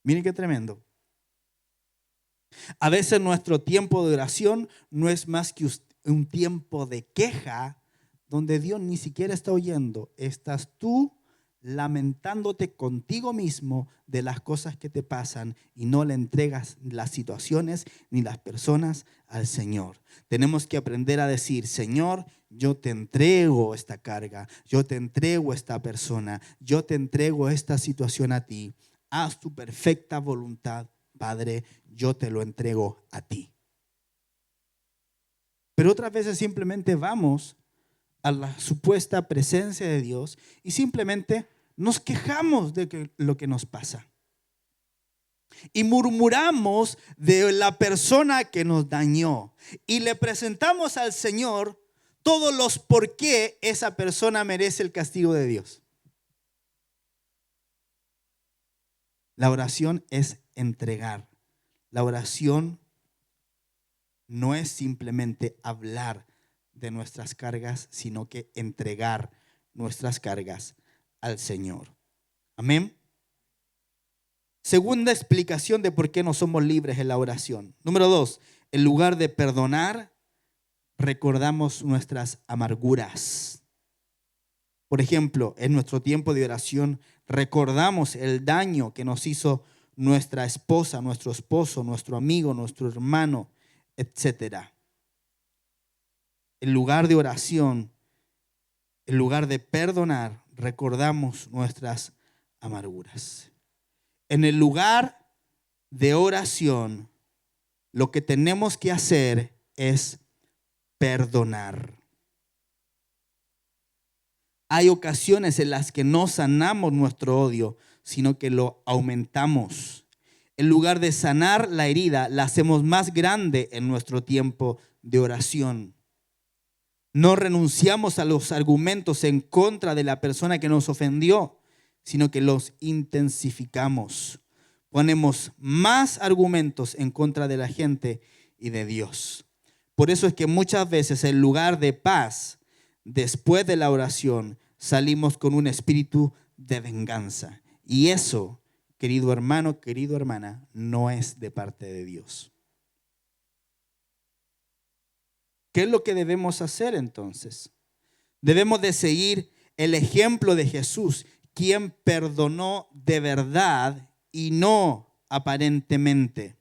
Miren qué tremendo. A veces nuestro tiempo de oración no es más que un tiempo de queja donde Dios ni siquiera está oyendo. Estás tú lamentándote contigo mismo de las cosas que te pasan y no le entregas las situaciones ni las personas al Señor. Tenemos que aprender a decir: Señor, yo te entrego esta carga, yo te entrego esta persona, yo te entrego esta situación a ti. Haz tu perfecta voluntad, Padre, yo te lo entrego a ti. Pero otras veces simplemente vamos a la supuesta presencia de Dios y simplemente nos quejamos de lo que nos pasa. Y murmuramos de la persona que nos dañó. Y le presentamos al Señor todos los por qué esa persona merece el castigo de Dios. La oración es entregar. La oración no es simplemente hablar de nuestras cargas, sino que entregar nuestras cargas al Señor. Amén. Segunda explicación de por qué no somos libres en la oración. Número 2, en lugar de perdonar, recordamos nuestras amarguras. Por ejemplo, en nuestro tiempo de oración, recordamos el daño que nos hizo nuestra esposa, nuestro esposo, nuestro amigo, nuestro hermano, etcétera. En lugar de oración, en lugar de perdonar, recordamos nuestras amarguras. En el lugar de oración, lo que tenemos que hacer es perdonar. Hay ocasiones en las que no sanamos nuestro odio, sino que lo aumentamos. En lugar de sanar la herida, la hacemos más grande en nuestro tiempo de oración. No renunciamos a los argumentos en contra de la persona que nos ofendió, sino que los intensificamos. Ponemos más argumentos en contra de la gente y de Dios. Por eso es que muchas veces en lugar de paz, después de la oración, salimos con un espíritu de venganza. Y eso, querido hermano, querida hermana, no es de parte de Dios. ¿Qué es lo que debemos hacer entonces? Debemos de seguir el ejemplo de Jesús, quien perdonó de verdad y no aparentemente.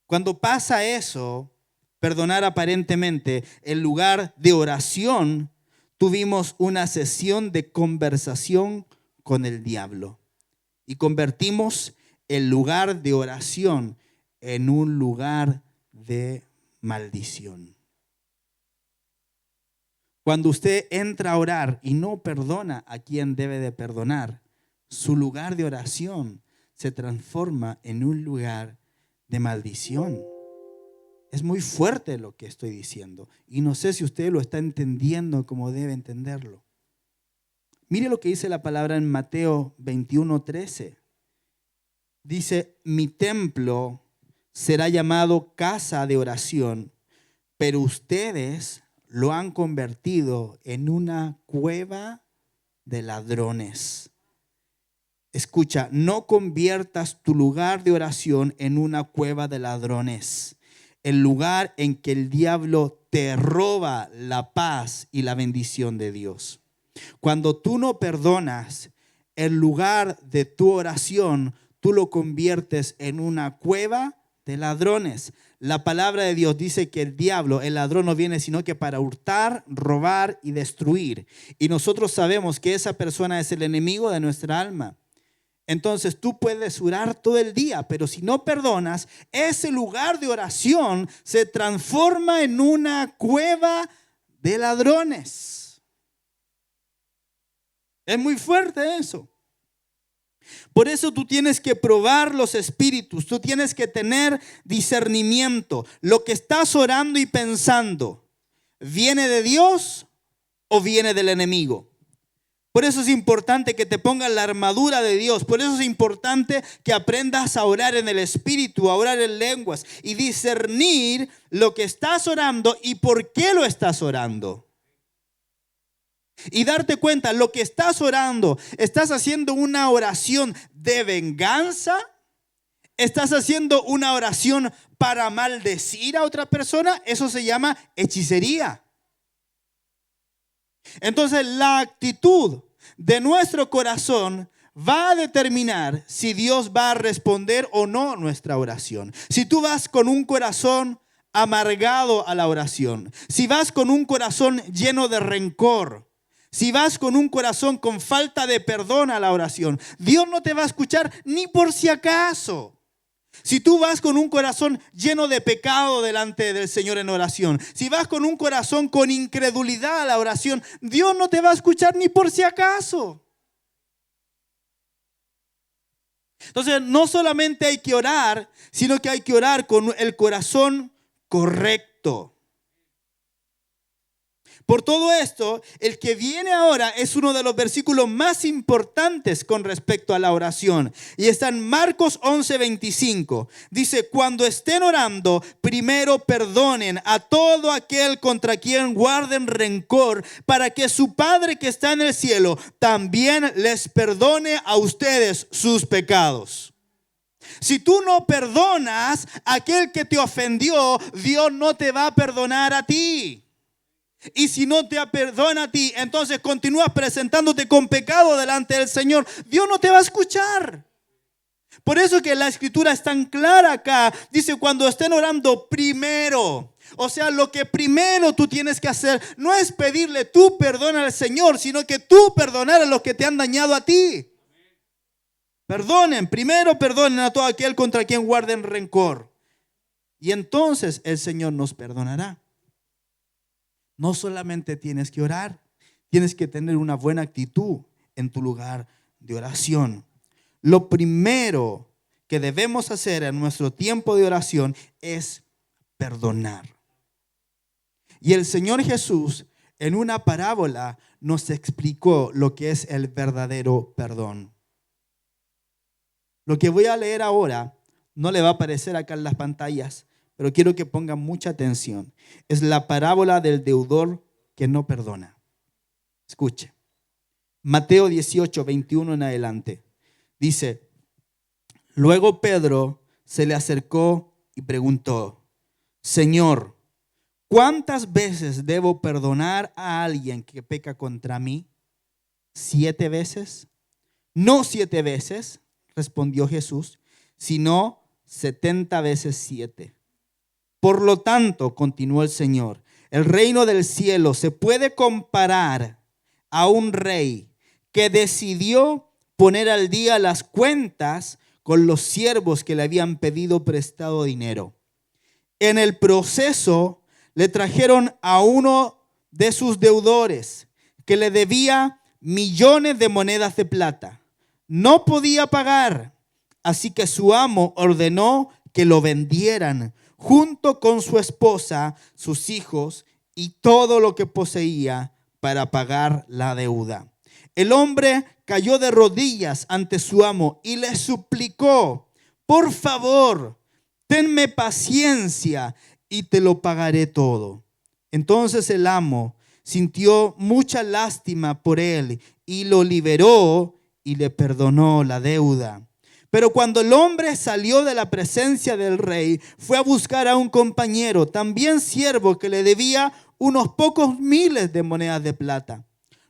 Cuando pasa eso, perdonar aparentemente, en lugar de oración, tuvimos una sesión de conversación con el diablo y convertimos el lugar de oración en un lugar de maldición. Cuando usted entra a orar y no perdona a quien debe de perdonar, su lugar de oración se transforma en un lugar de maldición. Es muy fuerte lo que estoy diciendo y no sé si usted lo está entendiendo como debe entenderlo. Mire lo que dice la palabra en Mateo 21:13. Dice: mi templo será llamado casa de oración, pero ustedes lo han convertido en una cueva de ladrones. Escucha, no conviertas tu lugar de oración en una cueva de ladrones, el lugar en que el diablo te roba la paz y la bendición de Dios. Cuando tú no perdonas, el lugar de tu oración, tú lo conviertes en una cueva de ladrones. La palabra de Dios dice que el diablo, el ladrón, no viene sino que para hurtar, robar y destruir. Y nosotros sabemos que esa persona es el enemigo de nuestra alma. Entonces tú puedes orar todo el día, pero si no perdonas, ese lugar de oración se transforma en una cueva de ladrones. Es muy fuerte eso. Por eso tú tienes que probar los espíritus, tú tienes que tener discernimiento. Lo que estás orando y pensando, ¿viene de Dios o viene del enemigo? Por eso es importante que te pongas la armadura de Dios. Por eso es importante que aprendas a orar en el Espíritu, a orar en lenguas y discernir lo que estás orando y por qué lo estás orando. Y darte cuenta, lo que estás orando, ¿estás haciendo una oración de venganza? ¿Estás haciendo una oración para maldecir a otra persona? Eso se llama hechicería. Entonces, la actitud de nuestro corazón va a determinar si Dios va a responder o no nuestra oración. Si tú vas con un corazón amargado a la oración, si vas con un corazón lleno de rencor, si vas con un corazón con falta de perdón a la oración, Dios no te va a escuchar ni por si acaso. Si tú vas con un corazón lleno de pecado delante del Señor en oración, si vas con un corazón con incredulidad a la oración, Dios no te va a escuchar ni por si acaso. Entonces, no solamente hay que orar, sino que hay que orar con el corazón correcto. Por todo esto, el que viene ahora es uno de los versículos más importantes con respecto a la oración. Y está en Marcos 11:25. Dice, cuando estén orando, primero perdonen a todo aquel contra quien guarden rencor, para que su Padre que está en el cielo también les perdone a ustedes sus pecados. Si tú no perdonas a aquel que te ofendió, Dios no te va a perdonar a ti. Y si no te perdona a ti, entonces continúas presentándote con pecado delante del Señor. Dios no te va a escuchar. Por eso que la escritura es tan clara acá. Dice, cuando estén orando primero. O sea, lo que primero tú tienes que hacer no es pedirle tú perdón al Señor, sino que tú perdonar a los que te han dañado a ti. Primero perdonen a todo aquel contra quien guarden rencor. Y entonces el Señor nos perdonará. No solamente tienes que orar, tienes que tener una buena actitud en tu lugar de oración. Lo primero que debemos hacer en nuestro tiempo de oración es perdonar. Y el Señor Jesús en una parábola nos explicó lo que es el verdadero perdón. Lo que voy a leer ahora no le va a aparecer acá en las pantallas, pero quiero que pongan mucha atención. Es la parábola del deudor que no perdona. Escuche. Mateo 18:21 en adelante. Dice, luego Pedro se le acercó y preguntó, Señor, ¿cuántas veces debo perdonar a alguien que peca contra mí? ¿7 veces? No 7 veces, respondió Jesús, sino 70 veces 7. Por lo tanto, continuó el Señor, el reino del cielo se puede comparar a un rey que decidió poner al día las cuentas con los siervos que le habían pedido prestado dinero. En el proceso le trajeron a uno de sus deudores que le debía millones de monedas de plata. No podía pagar, así que su amo ordenó que lo vendieran junto con su esposa, sus hijos y todo lo que poseía para pagar la deuda. El hombre cayó de rodillas ante su amo y le suplicó, por favor, tenme paciencia y te lo pagaré todo. Entonces el amo sintió mucha lástima por él y lo liberó y le perdonó la deuda. Pero cuando el hombre salió de la presencia del rey, fue a buscar a un compañero, también siervo, que le debía unos pocos miles de monedas de plata.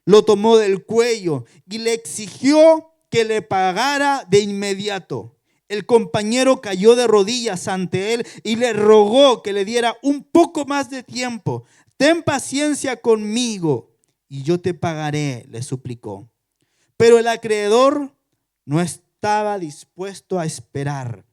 Lo tomó del cuello y le exigió que le pagara de inmediato. El compañero cayó de rodillas ante él y le rogó que le diera un poco más de tiempo. Ten paciencia conmigo y yo te pagaré, le suplicó. Pero el acreedor no estaba dispuesto a esperar.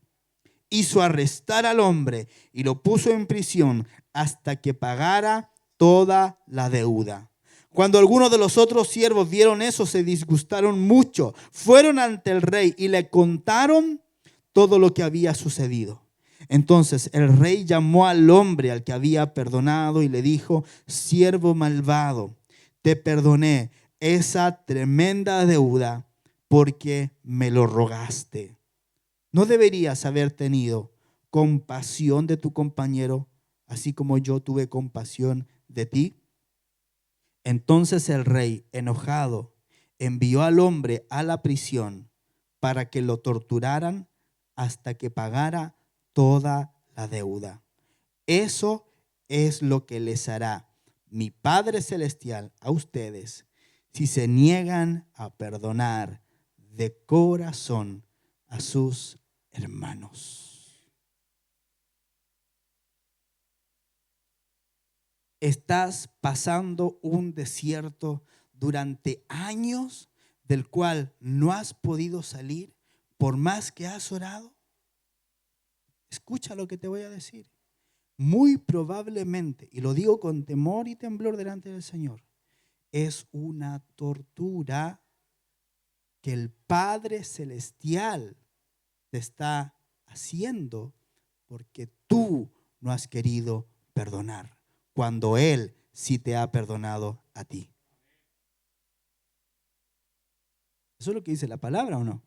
Hizo arrestar al hombre y lo puso en prisión hasta que pagara toda la deuda. Cuando algunos de los otros siervos vieron eso, se disgustaron mucho. Fueron ante el rey y le contaron todo lo que había sucedido. Entonces el rey llamó al hombre al que había perdonado y le dijo: siervo malvado, te perdoné esa tremenda deuda porque me lo rogaste. ¿No deberías haber tenido compasión de tu compañero, así como yo tuve compasión de ti? Entonces el rey, enojado, envió al hombre a la prisión para que lo torturaran hasta que pagara toda la deuda. Eso es lo que les hará mi Padre Celestial a ustedes si se niegan a perdonar de corazón a sus hermanos. Estás pasando un desierto durante años del cual no has podido salir por más que has orado. Escucha lo que te voy a decir. Muy probablemente, y lo digo con temor y temblor delante del Señor, es una tortura que el Padre Celestial te está haciendo porque tú no has querido perdonar, cuando Él sí te ha perdonado a ti. ¿Eso es lo que dice la palabra o no?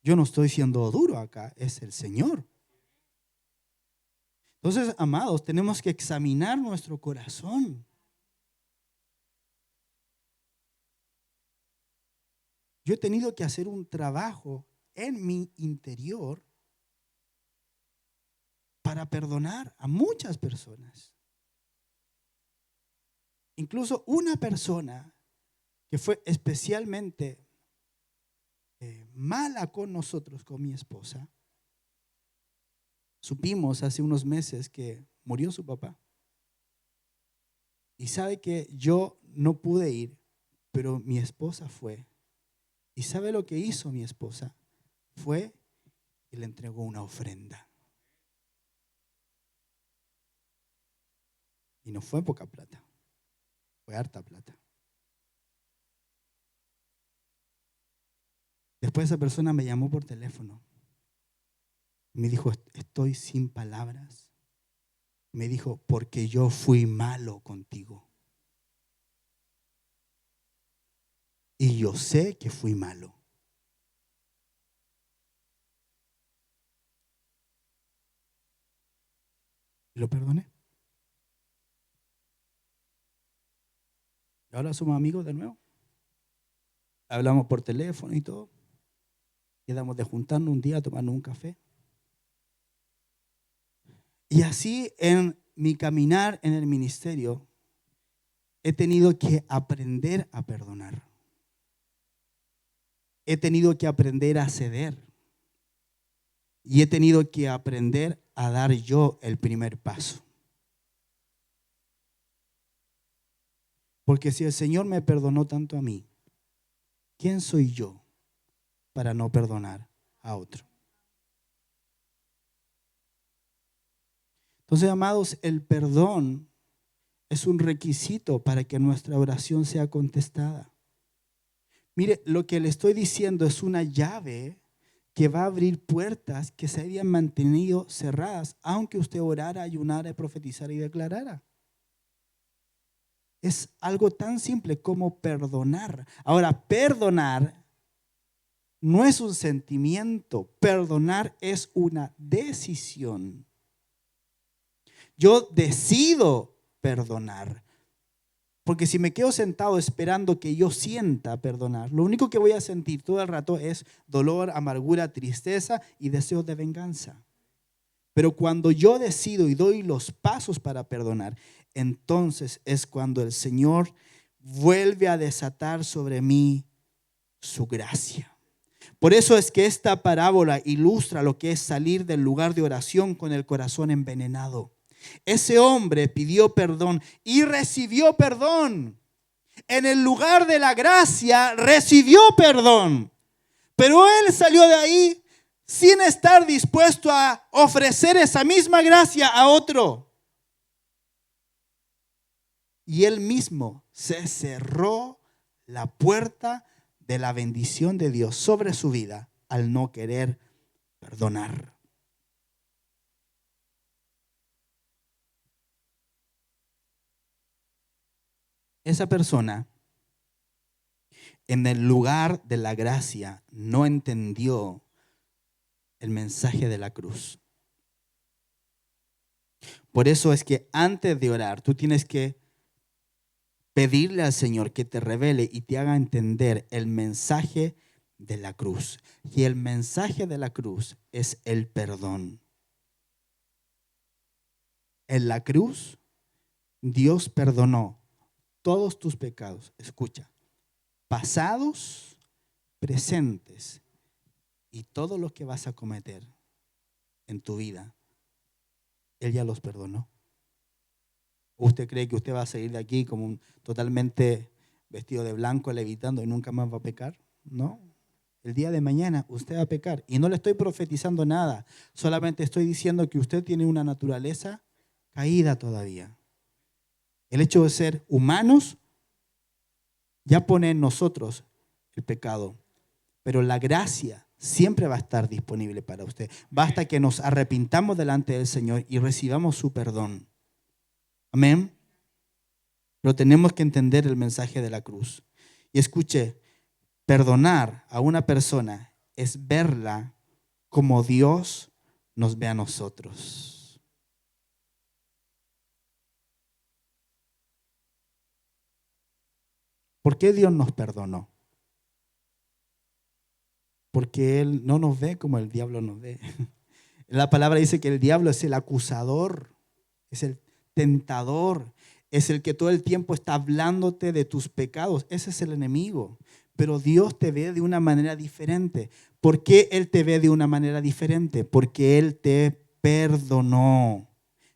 Yo no estoy siendo duro acá, es el Señor. Entonces, amados, tenemos que examinar nuestro corazón. Yo he tenido que hacer un trabajo en mi interior para perdonar a muchas personas. Incluso una persona que fue especialmente mala con nosotros, con mi esposa. Supimos hace unos meses que murió su papá. Y sabe que yo no pude ir, pero mi esposa fue. ¿Y sabe lo que hizo mi esposa? Fue y le entregó una ofrenda. Y no fue poca plata, fue harta plata. Después esa persona me llamó por teléfono. Me dijo: estoy sin palabras. Me dijo: porque yo fui malo contigo. Y yo sé que fui malo. Y lo perdoné. Y ahora somos amigos de nuevo. Hablamos por teléfono y todo. Quedamos de juntarnos un día a tomarnos un café. Y así en mi caminar en el ministerio he tenido que aprender a perdonar. He tenido que aprender a ceder. Y he tenido que aprender a dar yo el primer paso. Porque si el Señor me perdonó tanto a mí, ¿quién soy yo para no perdonar a otro? Entonces, amados, el perdón es un requisito para que nuestra oración sea contestada. Mire, lo que le estoy diciendo es una llave que va a abrir puertas que se habían mantenido cerradas, aunque usted orara, ayunara, profetizara y declarara. Es algo tan simple como perdonar. Ahora, perdonar no es un sentimiento, perdonar es una decisión. Yo decido perdonar. Porque si me quedo sentado esperando que yo sienta perdonar, lo único que voy a sentir todo el rato es dolor, amargura, tristeza y deseos de venganza. Pero cuando yo decido y doy los pasos para perdonar, entonces es cuando el Señor vuelve a desatar sobre mí su gracia. Por eso es que esta parábola ilustra lo que es salir del lugar de oración con el corazón envenenado. Ese hombre pidió perdón y recibió perdón. En el lugar de la gracia recibió perdón. Pero él salió de ahí sin estar dispuesto a ofrecer esa misma gracia a otro. y él mismo se cerró la puerta de la bendición de Dios sobre su vida al no querer perdonar. Esa persona en el lugar de la gracia no entendió el mensaje de la cruz. Por eso es que antes de orar, tú tienes que pedirle al Señor que te revele y te haga entender el mensaje de la cruz. Y el mensaje de la cruz es el perdón. En la cruz, Dios perdonó todos tus pecados. Escucha, pasados, presentes y todo lo que vas a cometer en tu vida. Él ya los perdonó. ¿Usted cree que usted va a salir de aquí como totalmente vestido de blanco, levitando y nunca más va a pecar? No. El día de mañana usted va a pecar. Y no le estoy profetizando nada. Solamente estoy diciendo que usted tiene una naturaleza caída todavía. El hecho de ser humanos ya pone en nosotros el pecado. Pero la gracia siempre va a estar disponible para usted. Basta que nos arrepintamos delante del Señor y recibamos su perdón. Amén. Pero tenemos que entender el mensaje de la cruz. Y escuche, perdonar a una persona es verla como Dios nos ve a nosotros. ¿Por qué Dios nos perdonó? Porque Él no nos ve como el diablo nos ve. La palabra dice que el diablo es el acusador, es el tentador, es el que todo el tiempo está hablándote de tus pecados. Ese es el enemigo. Pero Dios te ve de una manera diferente. ¿Por qué Él te ve de una manera diferente? Porque Él te perdonó.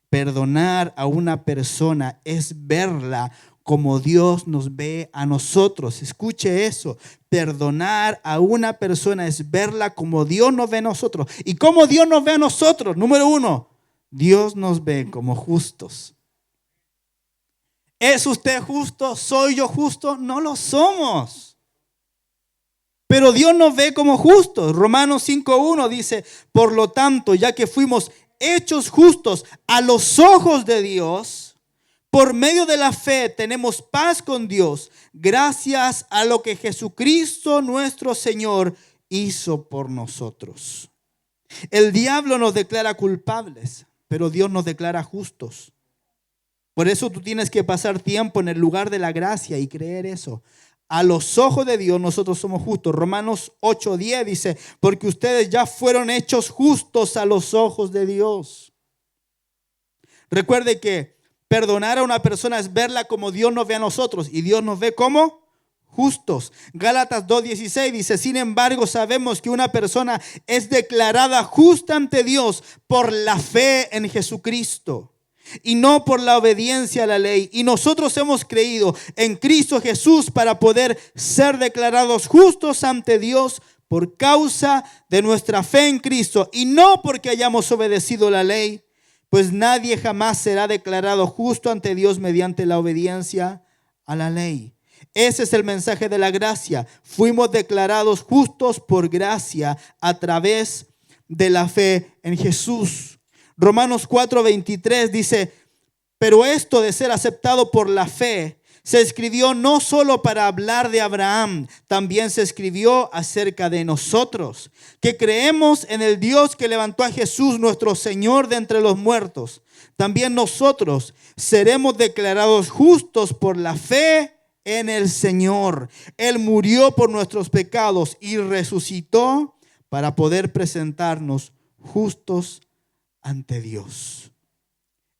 Perdonar a una persona es verla como Dios nos ve a nosotros. Escuche eso. Perdonar a una persona es verla como Dios nos ve a nosotros. ¿Y cómo Dios nos ve a nosotros? Número uno, Dios nos ve como justos. ¿Es usted justo? ¿Soy yo justo? No lo somos. Pero Dios nos ve como justos. Romanos 5:1 dice, por lo tanto, ya que fuimos hechos justos a los ojos de Dios, por medio de la fe tenemos paz con Dios, gracias a lo que Jesucristo nuestro Señor hizo por nosotros. El diablo nos declara culpables, pero Dios nos declara justos. Por eso tú tienes que pasar tiempo en el lugar de la gracia y creer eso. A los ojos de Dios nosotros somos justos. Romanos 8:10 dice, porque ustedes ya fueron hechos justos a los ojos de Dios. Recuerde que perdonar a una persona es verla como Dios nos ve a nosotros y Dios nos ve como justos. Gálatas 2:16 dice, sin embargo sabemos que una persona es declarada justa ante Dios por la fe en Jesucristo y no por la obediencia a la ley. Y nosotros hemos creído en Cristo Jesús para poder ser declarados justos ante Dios por causa de nuestra fe en Cristo y no porque hayamos obedecido la ley, pues nadie jamás será declarado justo ante Dios mediante la obediencia a la ley. Ese es el mensaje de la gracia. Fuimos declarados justos por gracia a través de la fe en Jesús. Romanos 4:23 dice, pero esto de ser aceptado por la fe se escribió no solo para hablar de Abraham, también se escribió acerca de nosotros, que creemos en el Dios que levantó a Jesús nuestro Señor de entre los muertos. También nosotros seremos declarados justos por la fe en el Señor. Él murió por nuestros pecados y resucitó para poder presentarnos justos ante Dios.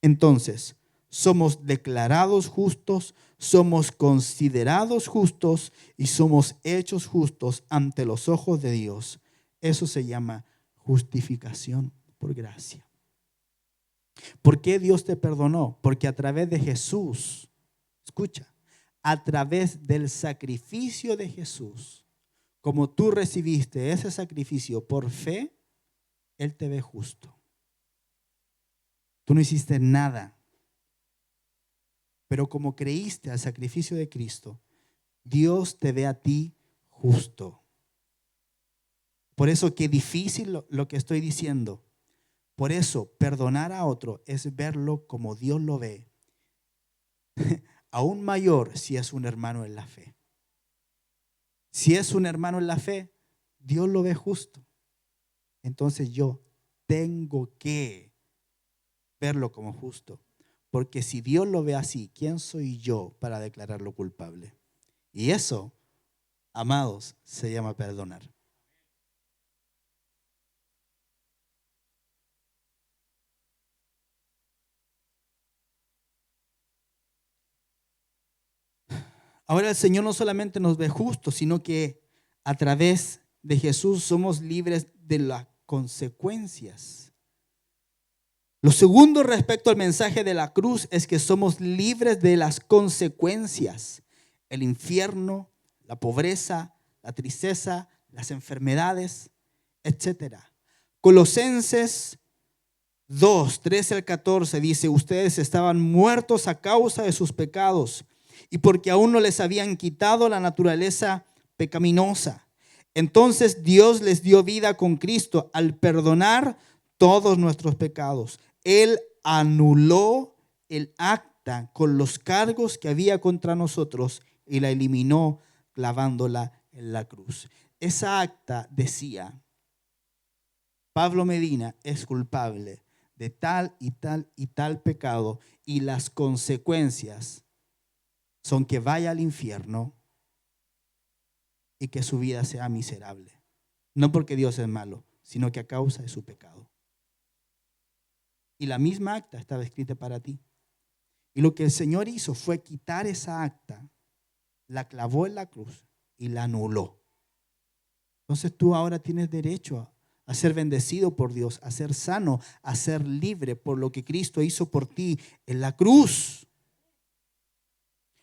Entonces, somos declarados justos, somos considerados justos y somos hechos justos ante los ojos de Dios. Eso se llama justificación por gracia. ¿Por qué Dios te perdonó? Porque a través de Jesús, escucha, a través del sacrificio de Jesús, como tú recibiste ese sacrificio por fe, Él te ve justo. Tú no hiciste nada. Pero como creíste al sacrificio de Cristo, Dios te ve a ti justo. Por eso qué difícil lo que estoy diciendo. Por eso perdonar a otro es verlo como Dios lo ve. Aún mayor si es un hermano en la fe. Si es un hermano en la fe, Dios lo ve justo. Entonces yo tengo que verlo como justo. Porque si Dios lo ve así, ¿quién soy yo para declararlo culpable? Y eso, amados, se llama perdonar. Ahora el Señor no solamente nos ve justos, sino que a través de Jesús somos libres de las consecuencias. Lo segundo respecto al mensaje de la cruz es que somos libres de las consecuencias. El infierno, la pobreza, la tristeza, las enfermedades, etc. Colosenses 2, 13 al 14 dice: ustedes estaban muertos a causa de sus pecados y porque aún no les habían quitado la naturaleza pecaminosa. Entonces Dios les dio vida con Cristo al perdonar todos nuestros pecados. Él anuló el acta con los cargos que había contra nosotros y la eliminó clavándola en la cruz. Esa acta decía: Pablo Medina es culpable de tal y tal y tal pecado, y las consecuencias son que vaya al infierno y que su vida sea miserable. No porque Dios es malo, sino que a causa de su pecado. Y la misma acta estaba escrita para ti. Y lo que el Señor hizo fue quitar esa acta, la clavó en la cruz y la anuló. Entonces tú ahora tienes derecho a ser bendecido por Dios, a ser sano, a ser libre por lo que Cristo hizo por ti en la cruz.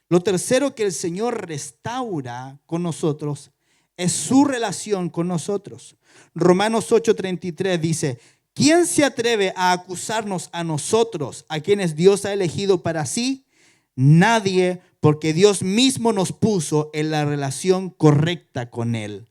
Lo tercero que el Señor restaura con nosotros es su relación con nosotros. Romanos 8:33 dice: ¿quién se atreve a acusarnos a nosotros, a quienes Dios ha elegido para sí? Nadie, porque Dios mismo nos puso en la relación correcta con Él.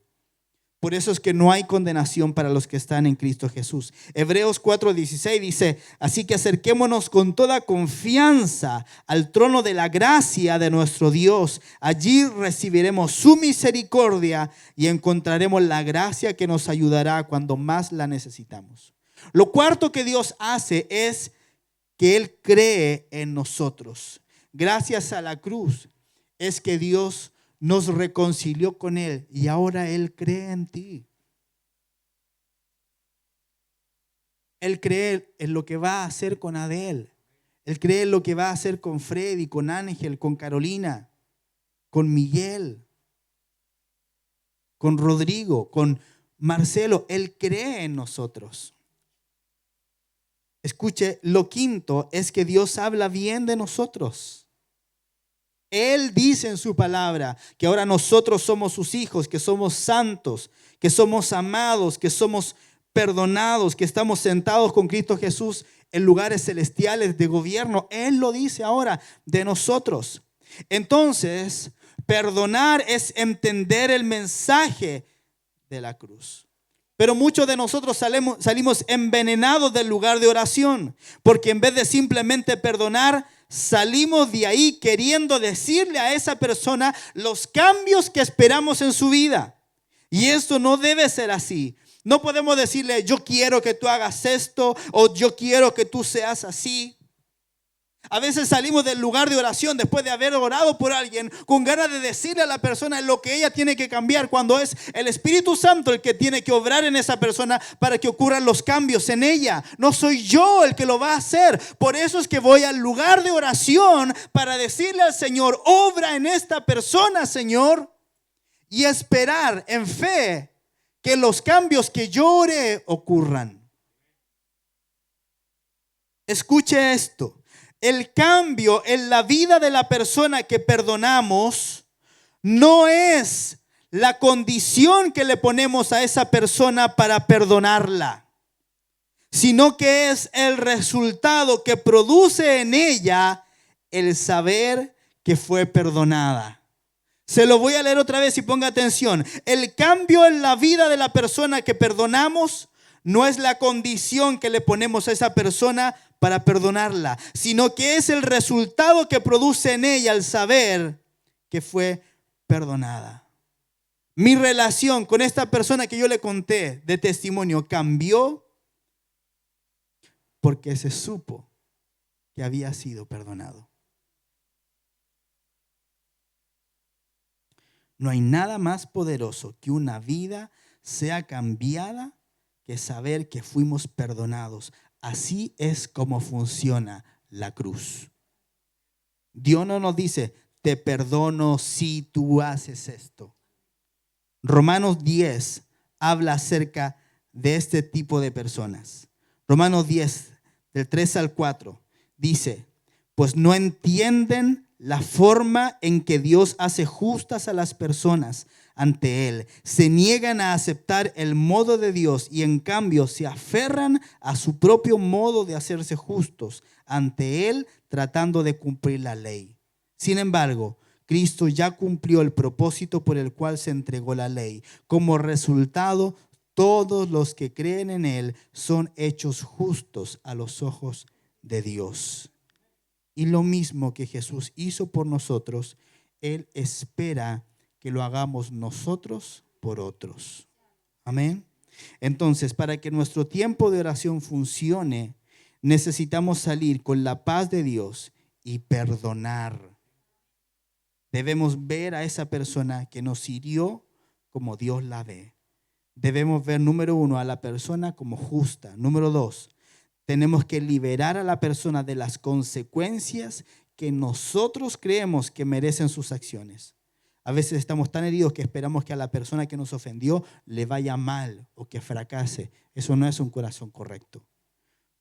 Por eso es que no hay condenación para los que están en Cristo Jesús. Hebreos 4:16 dice: así que acerquémonos con toda confianza al trono de la gracia de nuestro Dios. Allí recibiremos su misericordia y encontraremos la gracia que nos ayudará cuando más la necesitamos. Lo cuarto que Dios hace es que Él cree en nosotros. Gracias a la cruz es que Dios nos reconcilió con Él y ahora Él cree en ti. Él cree en lo que va a hacer con Adel. Él cree en lo que va a hacer con Freddy, con Ángel, con Carolina, con Miguel, con Rodrigo, con Marcelo. Él cree en nosotros. Escuche, lo quinto es que Dios habla bien de nosotros. Él dice en su palabra que ahora nosotros somos sus hijos, que somos santos, que somos amados, que somos perdonados, que estamos sentados con Cristo Jesús en lugares celestiales de gobierno. Él lo dice ahora de nosotros. Entonces, perdonar es entender el mensaje de la cruz. Pero muchos de nosotros salimos envenenados del lugar de oración, porque en vez de simplemente perdonar, salimos de ahí queriendo decirle a esa persona los cambios que esperamos en su vida. Y esto no debe ser así. No podemos decirle: yo quiero que tú hagas esto, o yo quiero que tú seas así. A veces salimos del lugar de oración después de haber orado por alguien con ganas de decirle a la persona lo que ella tiene que cambiar, cuando es el Espíritu Santo el que tiene que obrar en esa persona para que ocurran los cambios en ella. No soy yo el que lo va a hacer. Por eso es que voy al lugar de oración para decirle al Señor: obra en esta persona, Señor, y esperar en fe que los cambios que yo oré ocurran. Escuche esto. El cambio en la vida de la persona que perdonamos no es la condición que le ponemos a esa persona para perdonarla, sino que es el resultado que produce en ella el saber que fue perdonada. Se lo voy a leer otra vez y ponga atención. El cambio en la vida de la persona que perdonamos no es la condición que le ponemos a esa persona para perdonarla, sino que es el resultado que produce en ella el saber que fue perdonada. Mi relación con esta persona que yo le conté de testimonio cambió porque se supo que había sido perdonado. No hay nada más poderoso que una vida sea cambiada que saber que fuimos perdonados. Así es como funciona la cruz. Dios no nos dice, te perdono si tú haces esto. Romanos 10 habla acerca de este tipo de personas. Romanos 10, del 3 al 4, dice, pues no entienden la forma en que Dios hace justas a las personas ante Él. Se niegan a aceptar el modo de Dios y en cambio se aferran a su propio modo de hacerse justos ante Él, tratando de cumplir la ley. Sin embargo, Cristo ya cumplió el propósito por el cual se entregó la ley. Como resultado, todos los que creen en Él son hechos justos a los ojos de Dios. Y lo mismo que Jesús hizo por nosotros, Él espera que lo hagamos nosotros por otros. Amén. Entonces, para que nuestro tiempo de oración funcione, necesitamos salir con la paz de Dios y perdonar. Debemos ver a esa persona que nos hirió como Dios la ve. Debemos ver, número 1, a la persona como justa. Número 2, tenemos que liberar a la persona de las consecuencias que nosotros creemos que merecen sus acciones. A veces estamos tan heridos que esperamos que a la persona que nos ofendió le vaya mal o que fracase. Eso no es un corazón correcto.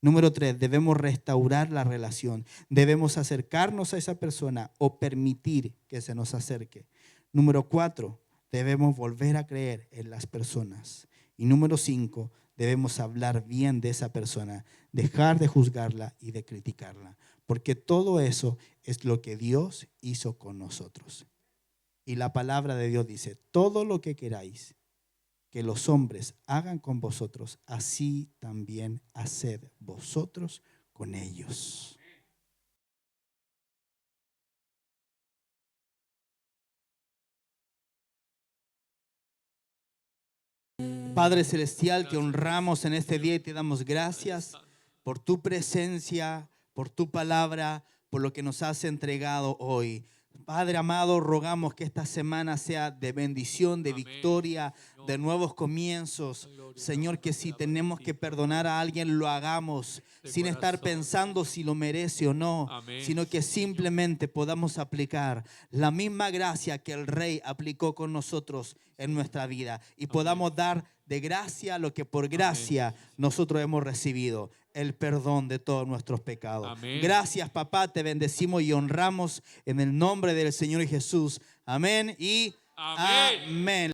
Número 3, debemos restaurar la relación. Debemos acercarnos a esa persona o permitir que se nos acerque. Número 4, debemos volver a creer en las personas. Y número 5, debemos hablar bien de esa persona, dejar de juzgarla y de criticarla. Porque todo eso es lo que Dios hizo con nosotros. Y la palabra de Dios dice, todo lo que queráis que los hombres hagan con vosotros, así también haced vosotros con ellos. Padre Celestial, te honramos en este día y te damos gracias por tu presencia, por tu palabra, por lo que nos has entregado hoy. Padre amado, rogamos que esta semana sea de bendición, de victoria, de nuevos comienzos. Señor, que si tenemos que perdonar a alguien, lo hagamos sin estar pensando si lo merece o no, sino que simplemente podamos aplicar la misma gracia que el Rey aplicó con nosotros en nuestra vida y podamos dar de gracia lo que por gracia nosotros hemos recibido, el perdón de todos nuestros pecados. Amén. Gracias, papá, te bendecimos y honramos en el nombre del Señor Jesús. Amén y amén.